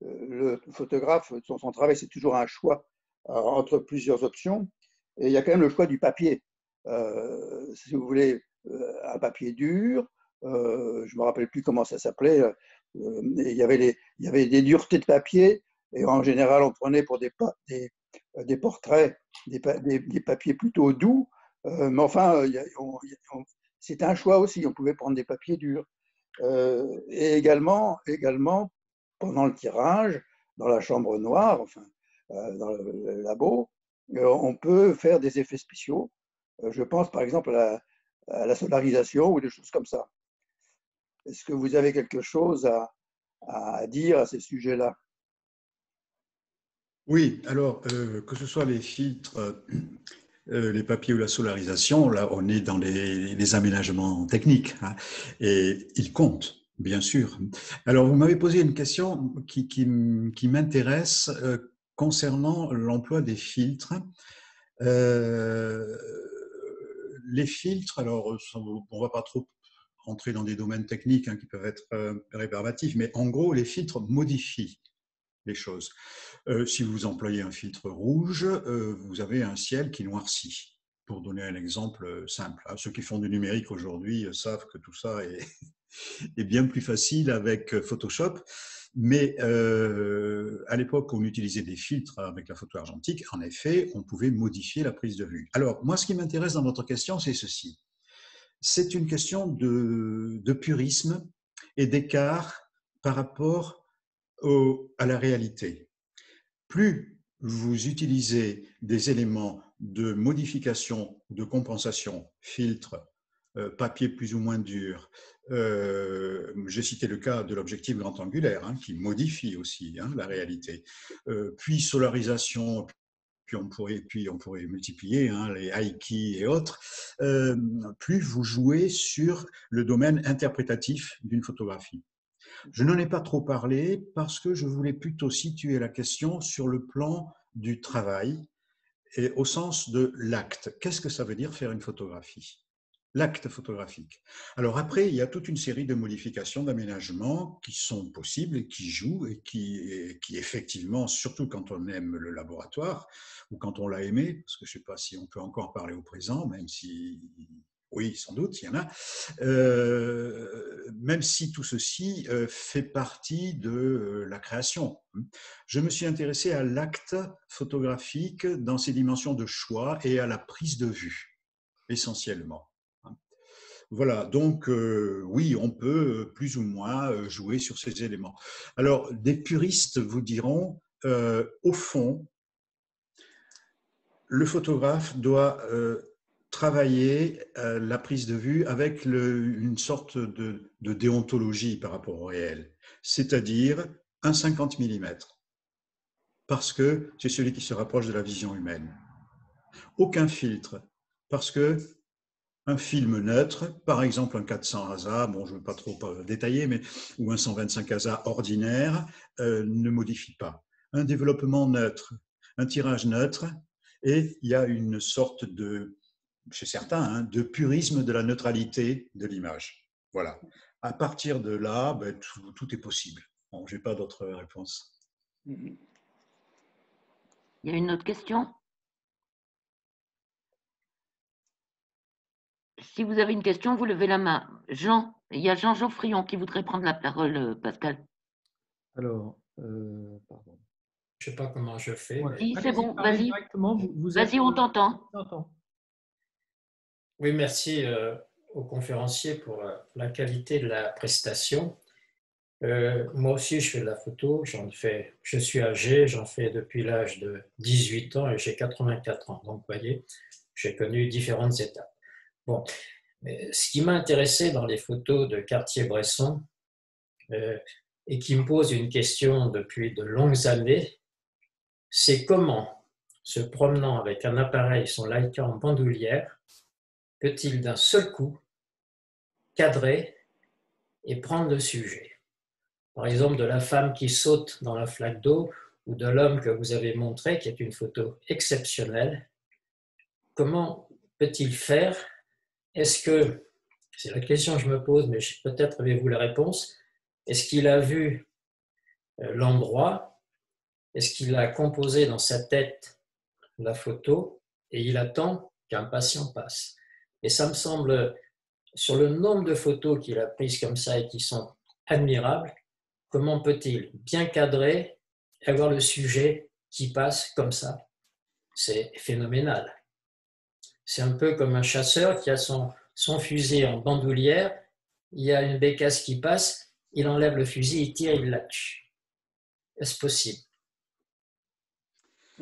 le photographe, son travail, c'est toujours un choix entre plusieurs options. Et il y a quand même le choix du papier. Si vous voulez un papier dur, je ne me rappelle plus comment ça s'appelait, il y avait des duretés de papier, et en général, on prenait pour des portraits des papiers plutôt doux, mais enfin, c'était un choix aussi, on pouvait prendre des papiers durs. Et également, pendant le tirage, dans la chambre noire, enfin, dans le labo, on peut faire des effets spéciaux. Je pense par exemple à la solarisation ou des choses comme ça. Est-ce que vous avez quelque chose à dire à ces sujets-là? Oui, alors que ce soit les filtres, les papiers ou la solarisation, là on est dans les aménagements techniques, hein, et ils comptent, bien sûr. Alors vous m'avez posé une question qui m'intéresse concernant l'emploi des filtres. Les filtres, alors on ne va pas trop rentrer dans des domaines techniques, hein, qui peuvent être rébarbatifs, mais en gros les filtres modifient les choses. Si vous employez un filtre rouge, vous avez un ciel qui noircit. Pour donner un exemple simple, hein. Ceux qui font du numérique aujourd'hui savent que tout ça est bien plus facile avec Photoshop. Mais à l'époque où on utilisait des filtres avec la photo argentique, en effet, on pouvait modifier la prise de vue. Alors, moi, ce qui m'intéresse dans votre question, c'est ceci. C'est une question de purisme et d'écart par rapport à la réalité. Plus vous utilisez des éléments de modification, de compensation, filtres, papier plus ou moins dur. J'ai cité le cas de l'objectif grand angulaire, hein, qui modifie aussi, hein, la réalité. Puis solarisation, puis on pourrait multiplier hein, les Aiki et autres, plus vous jouez sur le domaine interprétatif d'une photographie. Je n'en ai pas trop parlé parce que je voulais plutôt situer la question sur le plan du travail et au sens de l'acte. Qu'est-ce que ça veut dire faire une photographie ? L'acte photographique. Alors après, il y a toute une série de modifications, d'aménagements qui sont possibles et qui jouent et qui effectivement, surtout quand on aime le laboratoire ou quand on l'a aimé, parce que je ne sais pas si on peut encore parler au présent, même si, oui, sans doute, il y en a, même si tout ceci fait partie de la création. Je me suis intéressé à l'acte photographique dans ses dimensions de choix et à la prise de vue, essentiellement. Voilà, donc oui, on peut plus ou moins jouer sur ces éléments. Alors, des puristes vous diront, au fond, le photographe doit travailler la prise de vue avec une sorte de déontologie par rapport au réel, c'est-à-dire un 50 mm, parce que c'est celui qui se rapproche de la vision humaine. Aucun filtre, parce que un film neutre, par exemple un 400 ASA, bon, je ne veux pas trop détailler, mais, ou un 125 ASA ordinaire, ne modifie pas. Un développement neutre, un tirage neutre, et il y a une sorte de, chez certains, hein, de purisme de la neutralité de l'image. Voilà. À partir de là, ben, tout est possible. Bon, je n'ai pas d'autres réponses. Il y a une autre question ? Si vous avez une question, vous levez la main. Jean, il y a Jean Geoffrion qui voudrait prendre la parole, Pascal. Alors, pardon. Je ne sais pas comment je fais. Ouais. Si, c'est bon, Parlez vas-y. directement. Vas-y, on t'entend. Oui, merci au conférencier pour la qualité de la prestation. Moi aussi, je fais de la photo. Je suis âgé, j'en fais depuis l'âge de 18 ans et j'ai 84 ans. Donc, vous voyez, j'ai connu différentes étapes. Bon, ce qui m'a intéressé dans les photos de Cartier-Bresson et qui me pose une question depuis de longues années, c'est comment, se promenant avec un appareil, son Leica en bandoulière, peut-il d'un seul coup cadrer et prendre le sujet. Par exemple, de la femme qui saute dans la flaque d'eau ou de l'homme que vous avez montré, qui est une photo exceptionnelle. Comment peut-il faire? Est-ce que, c'est la question que je me pose, mais peut-être avez-vous la réponse, est-ce qu'il a vu l'endroit? Est-ce qu'il a composé dans sa tête la photo et il attend qu'un patient passe? Et ça me semble, sur le nombre de photos qu'il a prises comme ça et qui sont admirables, comment peut-il bien cadrer et avoir le sujet qui passe comme ça? C'est phénoménal. C'est un peu comme un chasseur qui a son fusil en bandoulière, il y a une bécasse qui passe, il enlève le fusil, il tire, il la tue. Est-ce possible?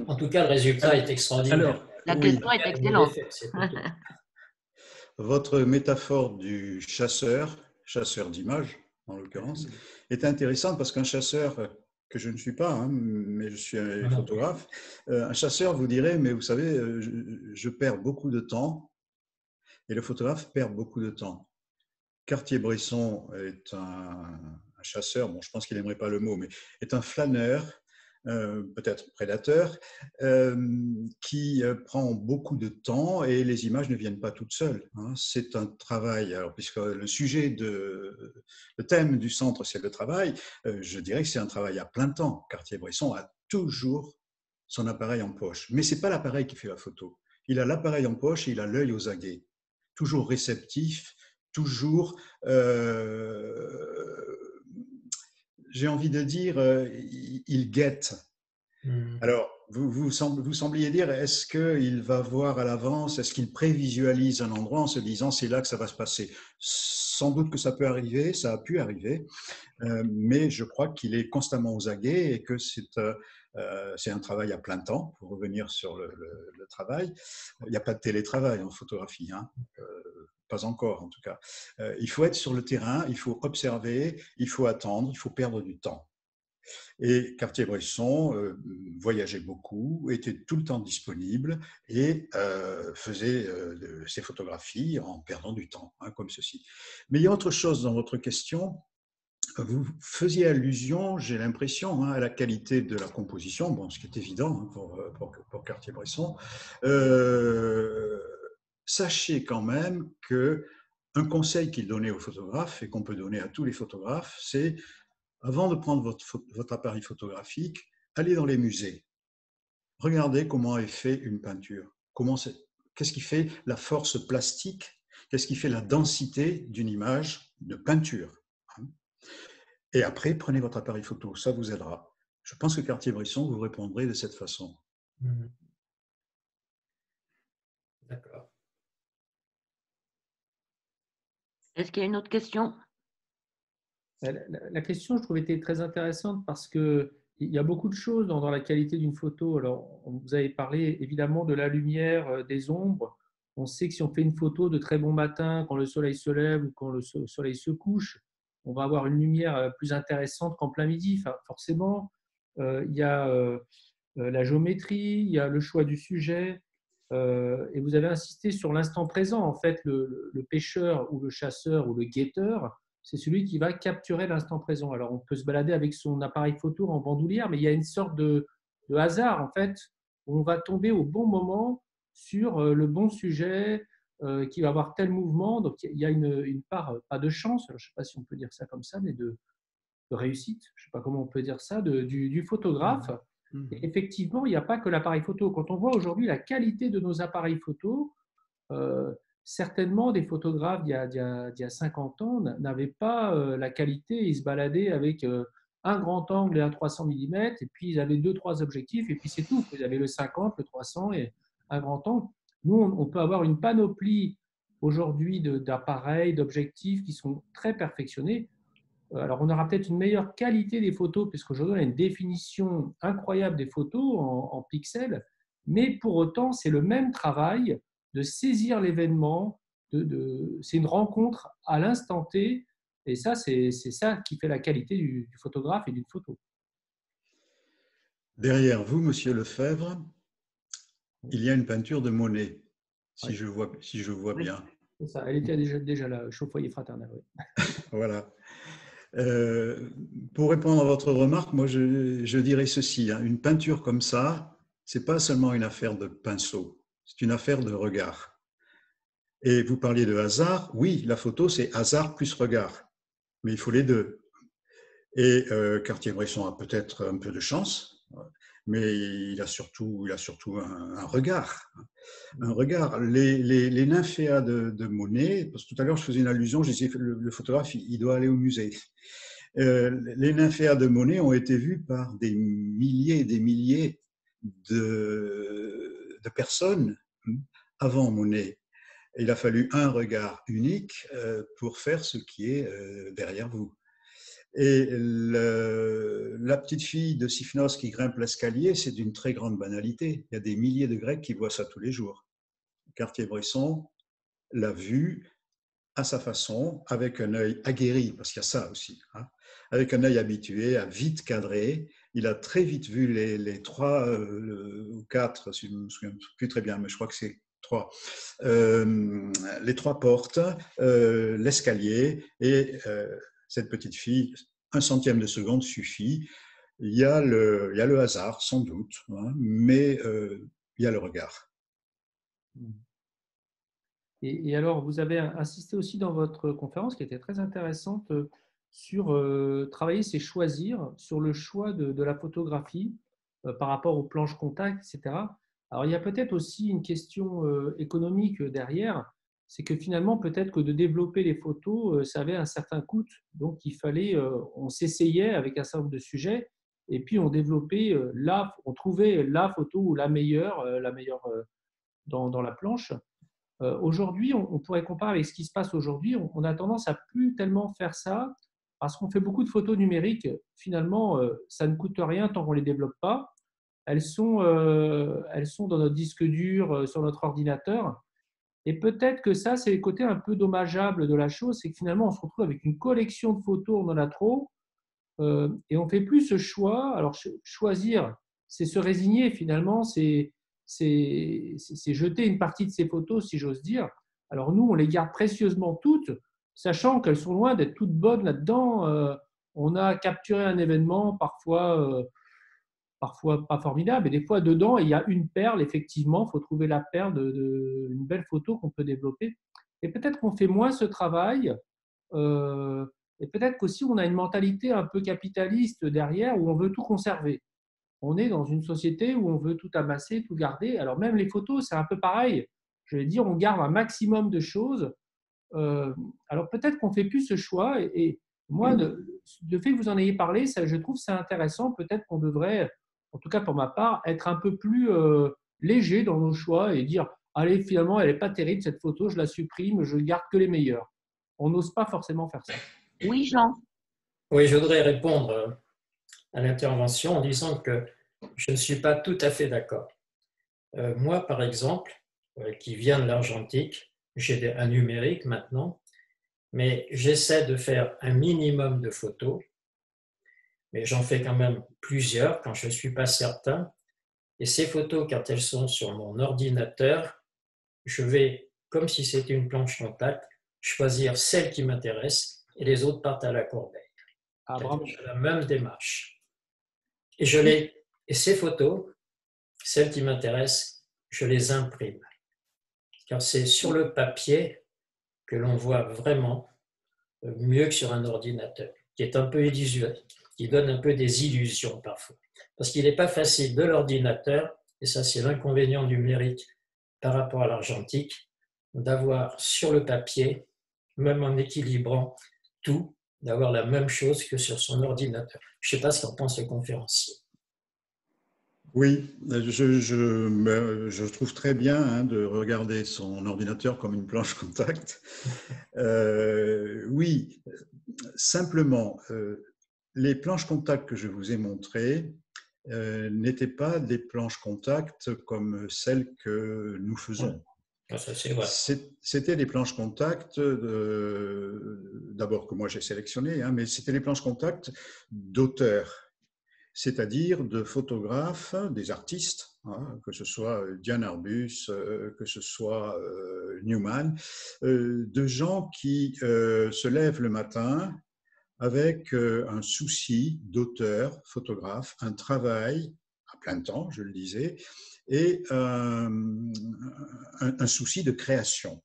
En tout cas, le résultat est extraordinaire. Alors, La question est excellente. Votre métaphore du chasseur d'image, en l'occurrence, est intéressante parce qu'un chasseur, que je ne suis pas, hein, mais je suis un photographe, un chasseur vous dirait, mais vous savez, je perds beaucoup de temps et le photographe perd beaucoup de temps. Cartier-Bresson est un chasseur, bon, je pense qu'il n'aimerait pas le mot, mais est un flâneur, peut-être prédateur, qui prend beaucoup de temps et les images ne viennent pas toutes seules. Hein. C'est un travail, alors, puisque le thème du centre, c'est le travail, je dirais que c'est un travail à plein temps. Cartier-Bresson a toujours son appareil en poche, mais ce n'est pas l'appareil qui fait la photo. Il a l'appareil en poche et il a l'œil aux aguets, toujours réceptif, toujours, j'ai envie de dire, il guette. Alors, vous sembliez dire, est-ce qu'il va voir à l'avance, est-ce qu'il prévisualise un endroit en se disant c'est là que ça va se passer? Sans doute que ça peut arriver, ça a pu arriver, mais je crois qu'il est constamment aux aguets et que c'est un travail à plein temps, pour revenir sur le travail. Il n'y a pas de télétravail en photographie, hein. Pas encore en tout cas. Il faut être sur le terrain, il faut observer, il faut attendre, il faut perdre du temps. Et Cartier-Bresson voyageait beaucoup, était tout le temps disponible et faisait ses photographies en perdant du temps, hein, comme ceci. Mais il y a autre chose dans votre question. Vous faisiez allusion, j'ai l'impression, hein, à la qualité de la composition, bon, ce qui est évident, hein, pour Cartier-Bresson. Sachez quand même que un conseil qu'il donnait aux photographes et qu'on peut donner à tous les photographes, c'est avant de prendre votre appareil photographique, allez dans les musées. Regardez comment est fait une peinture. Qu'est-ce qui fait la force plastique? Qu'est-ce qui fait la densité d'une image de peinture? Et après, prenez votre appareil photo, ça vous aidera. Je pense que Cartier-Bresson vous répondrait de cette façon. D'accord. Est-ce qu'il y a une autre question? La question, je trouve, était très intéressante parce qu'il y a beaucoup de choses dans la qualité d'une photo. Alors, vous avez parlé évidemment de la lumière, des ombres. On sait que si on fait une photo de très bon matin, quand le soleil se lève ou quand le soleil se couche, on va avoir une lumière plus intéressante qu'en plein midi. Enfin, forcément, il y a la géométrie, il y a le choix du sujet. Et vous avez insisté sur l'instant présent. En fait, le pêcheur ou le chasseur ou le guetteur, c'est celui qui va capturer l'instant présent. Alors, on peut se balader avec son appareil photo en bandoulière, mais il y a une sorte de hasard, en fait, où on va tomber au bon moment sur le bon sujet qui va avoir tel mouvement. Donc, il y a une part, pas de chance, je ne sais pas si on peut dire ça comme ça, mais de réussite, je ne sais pas comment on peut dire ça, du photographe. Et effectivement, il n'y a pas que l'appareil photo. Quand on voit aujourd'hui la qualité de nos appareils photo, certainement des photographes il y a 50 ans n'avaient pas la qualité. Ils se baladaient avec un grand angle et un 300 mm, et puis ils avaient deux, trois objectifs, et puis c'est tout. Ils avaient le 50, le 300 et un grand angle. Nous, on peut avoir une panoplie aujourd'hui d'appareils, d'objectifs qui sont très perfectionnés. Alors, on aura peut-être une meilleure qualité des photos, puisqu'aujourd'hui, on a une définition incroyable des photos en pixels, mais pour autant, c'est le même travail de saisir l'événement, c'est une rencontre à l'instant T, et ça, c'est ça qui fait la qualité du photographe et d'une photo. Derrière vous, Monsieur Lefebvre, il y a une peinture de Monet, si je vois bien. C'est ça, elle était déjà là, Chauffoyer fraternel. Oui. Voilà. Pour répondre à votre remarque, moi je dirais ceci, hein, une peinture comme ça, c'est pas seulement une affaire de pinceau, c'est une affaire de regard. Et vous parliez de hasard, oui, la photo c'est hasard plus regard, mais il faut les deux. Et Cartier-Bresson a peut-être un peu de chance, mais il a surtout un regard. Un regard. Les nymphéas de Monet, parce que tout à l'heure je faisais une allusion, je disais que le photographe il doit aller au musée. Les nymphéas de Monet ont été vus par des milliers et des milliers de personnes avant Monet. Il a fallu un regard unique pour faire ce qui est derrière vous. Et la petite fille de Siphnos qui grimpe l'escalier, c'est d'une très grande banalité. Il y a des milliers de Grecs qui voient ça tous les jours. Cartier-Bresson l'a vu à sa façon, avec un œil aguerri, parce qu'il y a ça aussi, hein, avec un œil habitué à vite cadrer. Il a très vite vu les trois ou quatre, je ne me souviens plus très bien, mais je crois que c'est trois, les trois portes, l'escalier et cette petite fille, 1/100 de seconde suffit. Il y a le hasard, sans doute, hein, mais il y a le regard. Et alors, vous avez insisté aussi dans votre conférence, qui était très intéressante, sur travailler, c'est choisir, sur le choix de la photographie par rapport aux planches contact, etc. Alors, il y a peut-être aussi une question économique derrière, c'est que finalement, peut-être que de développer les photos, ça avait un certain coût. Donc, il fallait, on s'essayait avec un certain nombre de sujets, et puis on développait, on trouvait la photo ou la meilleure dans la planche. Aujourd'hui, on pourrait comparer avec ce qui se passe aujourd'hui. On a tendance à plus tellement faire ça parce qu'on fait beaucoup de photos numériques. Finalement, ça ne coûte rien tant qu'on ne les développe pas. Elles sont dans notre disque dur, sur notre ordinateur. Et peut-être que ça, c'est le côté un peu dommageable de la chose, c'est que finalement, on se retrouve avec une collection de photos, on en a trop. Et on ne fait plus ce choix. Alors, choisir, c'est se résigner finalement, c'est jeter une partie de ses photos, si j'ose dire. Alors nous, on les garde précieusement toutes, sachant qu'elles sont loin d'être toutes bonnes là-dedans. On a capturé un événement parfois pas formidable, et des fois dedans, il y a une perle, effectivement, il faut trouver la perle une belle photo qu'on peut développer. Et peut-être qu'on fait moins ce travail, et peut-être qu'aussi on a une mentalité un peu capitaliste derrière, où on veut tout conserver. On est dans une société où on veut tout amasser, tout garder. Alors même les photos, c'est un peu pareil. Je vais dire, on garde un maximum de choses. Alors peut-être qu'on ne fait plus ce choix. Et moi, le fait que vous en ayez parlé, ça, je trouve ça intéressant. Peut-être qu'on devrait, en tout cas pour ma part, être un peu plus léger dans nos choix et dire, allez, finalement, elle n'est pas terrible cette photo, je la supprime, je garde que les meilleures. On n'ose pas forcément faire ça. Oui, Jean. Oui, je voudrais répondre à l'intervention en disant que je ne suis pas tout à fait d'accord. Moi, par exemple, qui viens de l'argentique, j'ai un numérique maintenant, mais j'essaie de faire un minimum de photos, mais j'en fais quand même plusieurs quand je ne suis pas certain. Et ces photos, quand elles sont sur mon ordinateur, je vais, comme si c'était une planche contact, choisir celles qui m'intéressent et les autres partent à la corbeille. Ah, bravo. C'est la même démarche. Et ces photos, celles qui m'intéressent, je les imprime. Car c'est sur le papier que l'on voit vraiment mieux que sur un ordinateur, qui est un peu illusoire, qui donne un peu des illusions parfois. Parce qu'il n'est pas facile de l'ordinateur, et ça c'est l'inconvénient numérique par rapport à l'argentique, d'avoir sur le papier, même en équilibrant tout, d'avoir la même chose que sur son ordinateur. Je ne sais pas ce qu'en pense le conférencier. Oui, je trouve très bien de regarder son ordinateur comme une planche contact. Oui, simplement, les planches contact que je vous ai montrées n'étaient pas des planches contact comme celles que nous faisons. C'était des planches contact, d'abord que moi j'ai sélectionnées, mais c'était des planches contact d'auteurs, c'est-à-dire de photographes, des artistes, que ce soit Diane Arbus, que ce soit Newman, de gens qui se lèvent le matin avec un souci d'auteur, photographe, un travail à plein temps, je le disais, et un souci de création.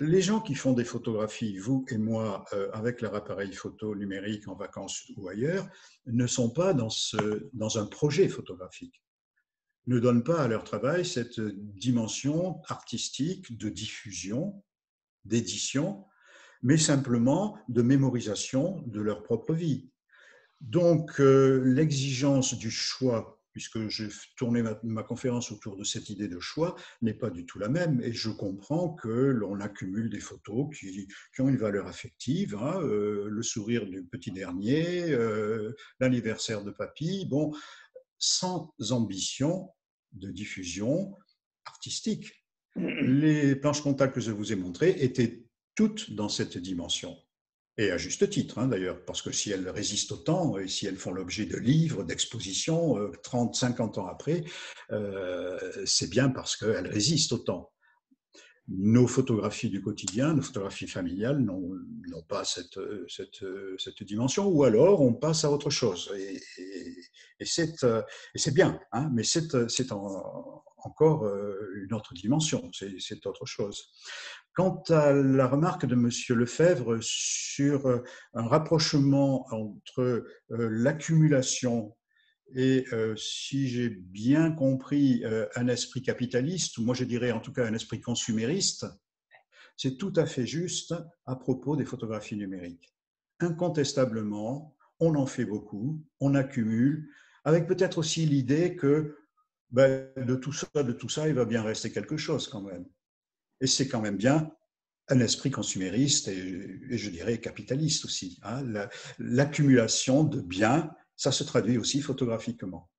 Les gens qui font des photographies, vous et moi, avec leur appareil photo numérique en vacances ou ailleurs, ne sont pas dans un projet photographique, ne donnent pas à leur travail cette dimension artistique de diffusion, d'édition, mais simplement de mémorisation de leur propre vie. Donc, l'exigence du choix, puisque j'ai tourné ma conférence autour de cette idée de choix, n'est pas du tout la même. Et je comprends que l'on accumule des photos qui ont une valeur affective, le sourire du petit dernier, l'anniversaire de papy, bon, sans ambition de diffusion artistique. Les planches contact que je vous ai montrées étaient toutes dans cette dimension. Et à juste titre, d'ailleurs, parce que si elles résistent au temps et si elles font l'objet de livres, d'expositions, 30, 50 ans après, c'est bien parce qu'elles résistent au temps. Nos photographies du quotidien, nos photographies familiales n'ont pas cette dimension, ou alors on passe à autre chose. Et c'est bien, mais c'est encore une autre dimension, c'est autre chose. Quant à la remarque de M. Lefebvre sur un rapprochement entre l'accumulation et, si j'ai bien compris, un esprit capitaliste, moi je dirais en tout cas un esprit consumériste, c'est tout à fait juste à propos des photographies numériques. Incontestablement, on en fait beaucoup, on accumule, avec peut-être aussi l'idée que de tout ça, il va bien rester quelque chose quand même. Et c'est quand même bien un esprit consumériste et je dirais capitaliste aussi. L'accumulation de biens, ça se traduit aussi photographiquement.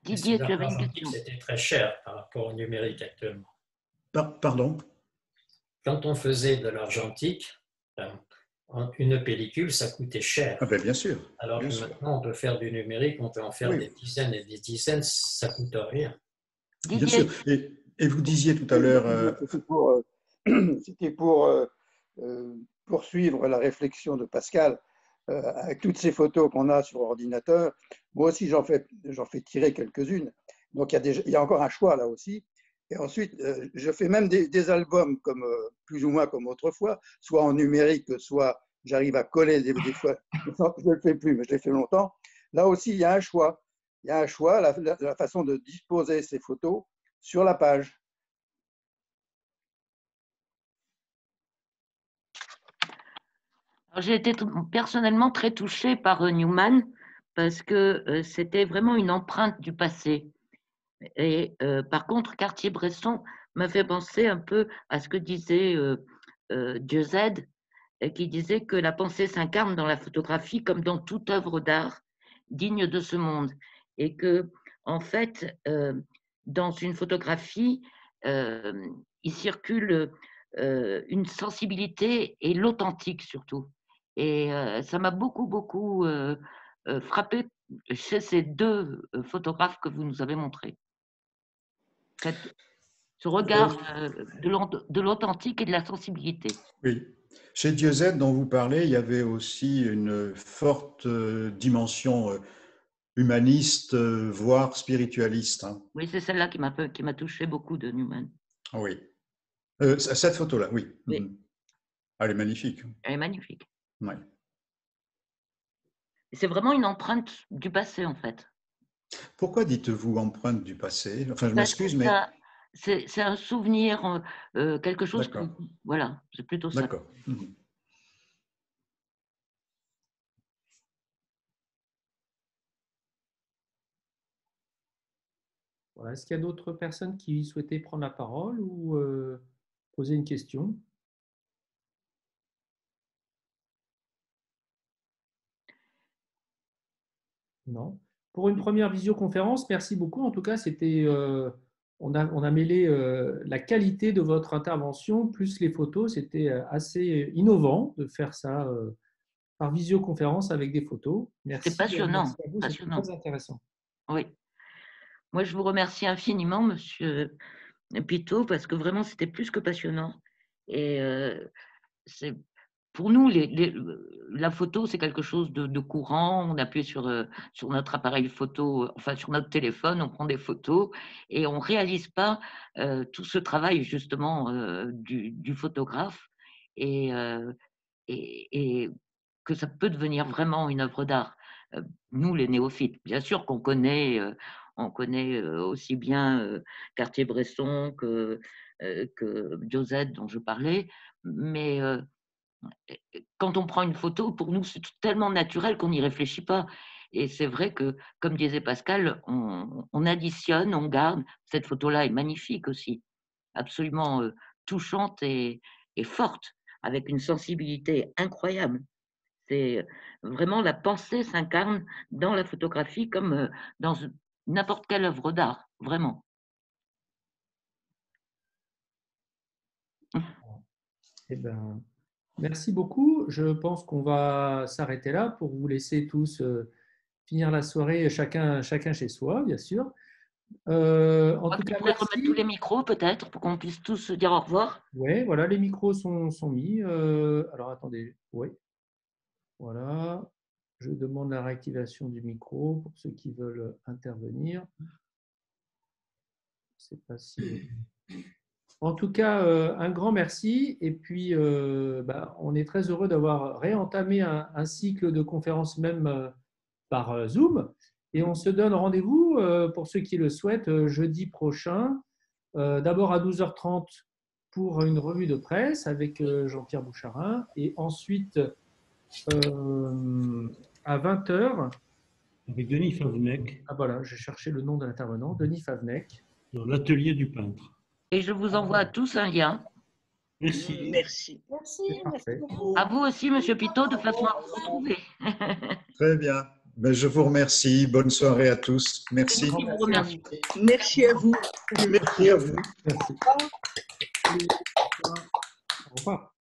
Didier, tu avais une question. C'était très cher par rapport au numérique actuellement. Pardon ? Quand on faisait de l'argentique, une pellicule, ça coûtait cher. Ah ben, bien sûr. Alors Bien que sûr. maintenant, on peut faire du numérique, on peut en faire Oui. des dizaines et des dizaines, ça coûte rien. Bien sûr. Didier, Et vous disiez tout à l'heure, C'était pour poursuivre la réflexion de Pascal avec toutes ces photos qu'on a sur ordinateur. Moi aussi, j'en fais tirer quelques-unes. Donc, il y a encore un choix là aussi. Et ensuite, je fais même des albums comme, plus ou moins comme autrefois, soit en numérique, soit j'arrive à coller des fois. Je ne le fais plus, mais je l'ai fait longtemps. Là aussi, il y a un choix. Il y a un choix, la façon de disposer ces photos sur la page. j'ai été personnellement très touchée par Newman parce que c'était vraiment une empreinte du passé. Et par contre, Cartier-Bresson m'a fait penser un peu à ce que disait Dieu Z, qui disait que la pensée s'incarne dans la photographie comme dans toute œuvre d'art digne de ce monde. Et que, en fait, dans une photographie, il circule une sensibilité et l'authentique surtout. Et ça m'a beaucoup frappé chez ces deux photographes que vous nous avez montrés. Ce regard de l'authentique et de la sensibilité. oui. Chez Dieu Z, dont vous parlez, il y avait aussi une forte dimension humaniste, voire spiritualiste. Hein. Oui, c'est celle-là qui m'a touché beaucoup de Newman. Oui. Cette photo-là, oui. Oui. Elle est magnifique. Elle est magnifique. Ouais. C'est vraiment une empreinte du passé, en fait. Pourquoi dites-vous empreinte du passé? Enfin, je Parce que m'excuse, mais… c'est un souvenir, quelque chose que… D'accord. Voilà, c'est plutôt ça. D'accord. Voilà. Est-ce qu'il y a d'autres personnes qui souhaitaient prendre la parole ou poser une question? Non. Pour une première visioconférence, merci beaucoup. En tout cas, on a mêlé la qualité de votre intervention plus les photos. C'était assez innovant de faire ça par visioconférence avec des photos. Merci. C'est passionnant. Merci à vous, c'était très intéressant. Oui. Moi, je vous remercie infiniment, Monsieur Pitot, parce que vraiment, c'était plus que passionnant. Et c'est pour nous, la photo, c'est quelque chose de courant. On appuie sur notre appareil photo, enfin sur notre téléphone, on prend des photos et on ne réalise pas tout ce travail justement du photographe et que ça peut devenir vraiment une œuvre d'art. Nous, les néophytes, bien sûr qu'on connaît, on connaît aussi bien Cartier-Bresson que Josette dont je parlais, mais quand on prend une photo, pour nous, c'est tellement naturel qu'on n'y réfléchit pas. Et c'est vrai que, comme disait Pascal, on additionne, on garde. Cette photo-là est magnifique aussi, absolument touchante et forte, avec une sensibilité incroyable. C'est vraiment la pensée s'incarne dans la photographie comme dans n'importe quelle œuvre d'art, vraiment. Eh ben, merci beaucoup. Je pense qu'on va s'arrêter là pour vous laisser tous finir la soirée, chacun chez soi, bien sûr. En tout cas, remettre tous les micros peut-être pour qu'on puisse tous se dire au revoir. Oui, voilà, les micros sont mis. Alors attendez, oui. Voilà. Je demande la réactivation du micro pour ceux qui veulent intervenir. C'est pas si… En tout cas, un grand merci. Et puis, on est très heureux d'avoir réentamé un cycle de conférences même par Zoom. Et on se donne rendez-vous, pour ceux qui le souhaitent, jeudi prochain, d'abord à 12h30 pour une revue de presse avec Jean-Pierre Boucharin. Et ensuite, à 20h. Avec Denis Favnec. Ah voilà, j'ai cherché le nom de l'intervenant, Denis Favnec. Dans l'atelier du peintre. Et je vous envoie à tous un lien. Merci. Merci. Merci beaucoup. À vous aussi, Monsieur Pitot, de façon à vous retrouver. Très bien. Ben, je vous remercie. Bonne soirée à tous. Merci. Je vous remercie. Merci à vous. Merci à vous. Merci. Au revoir.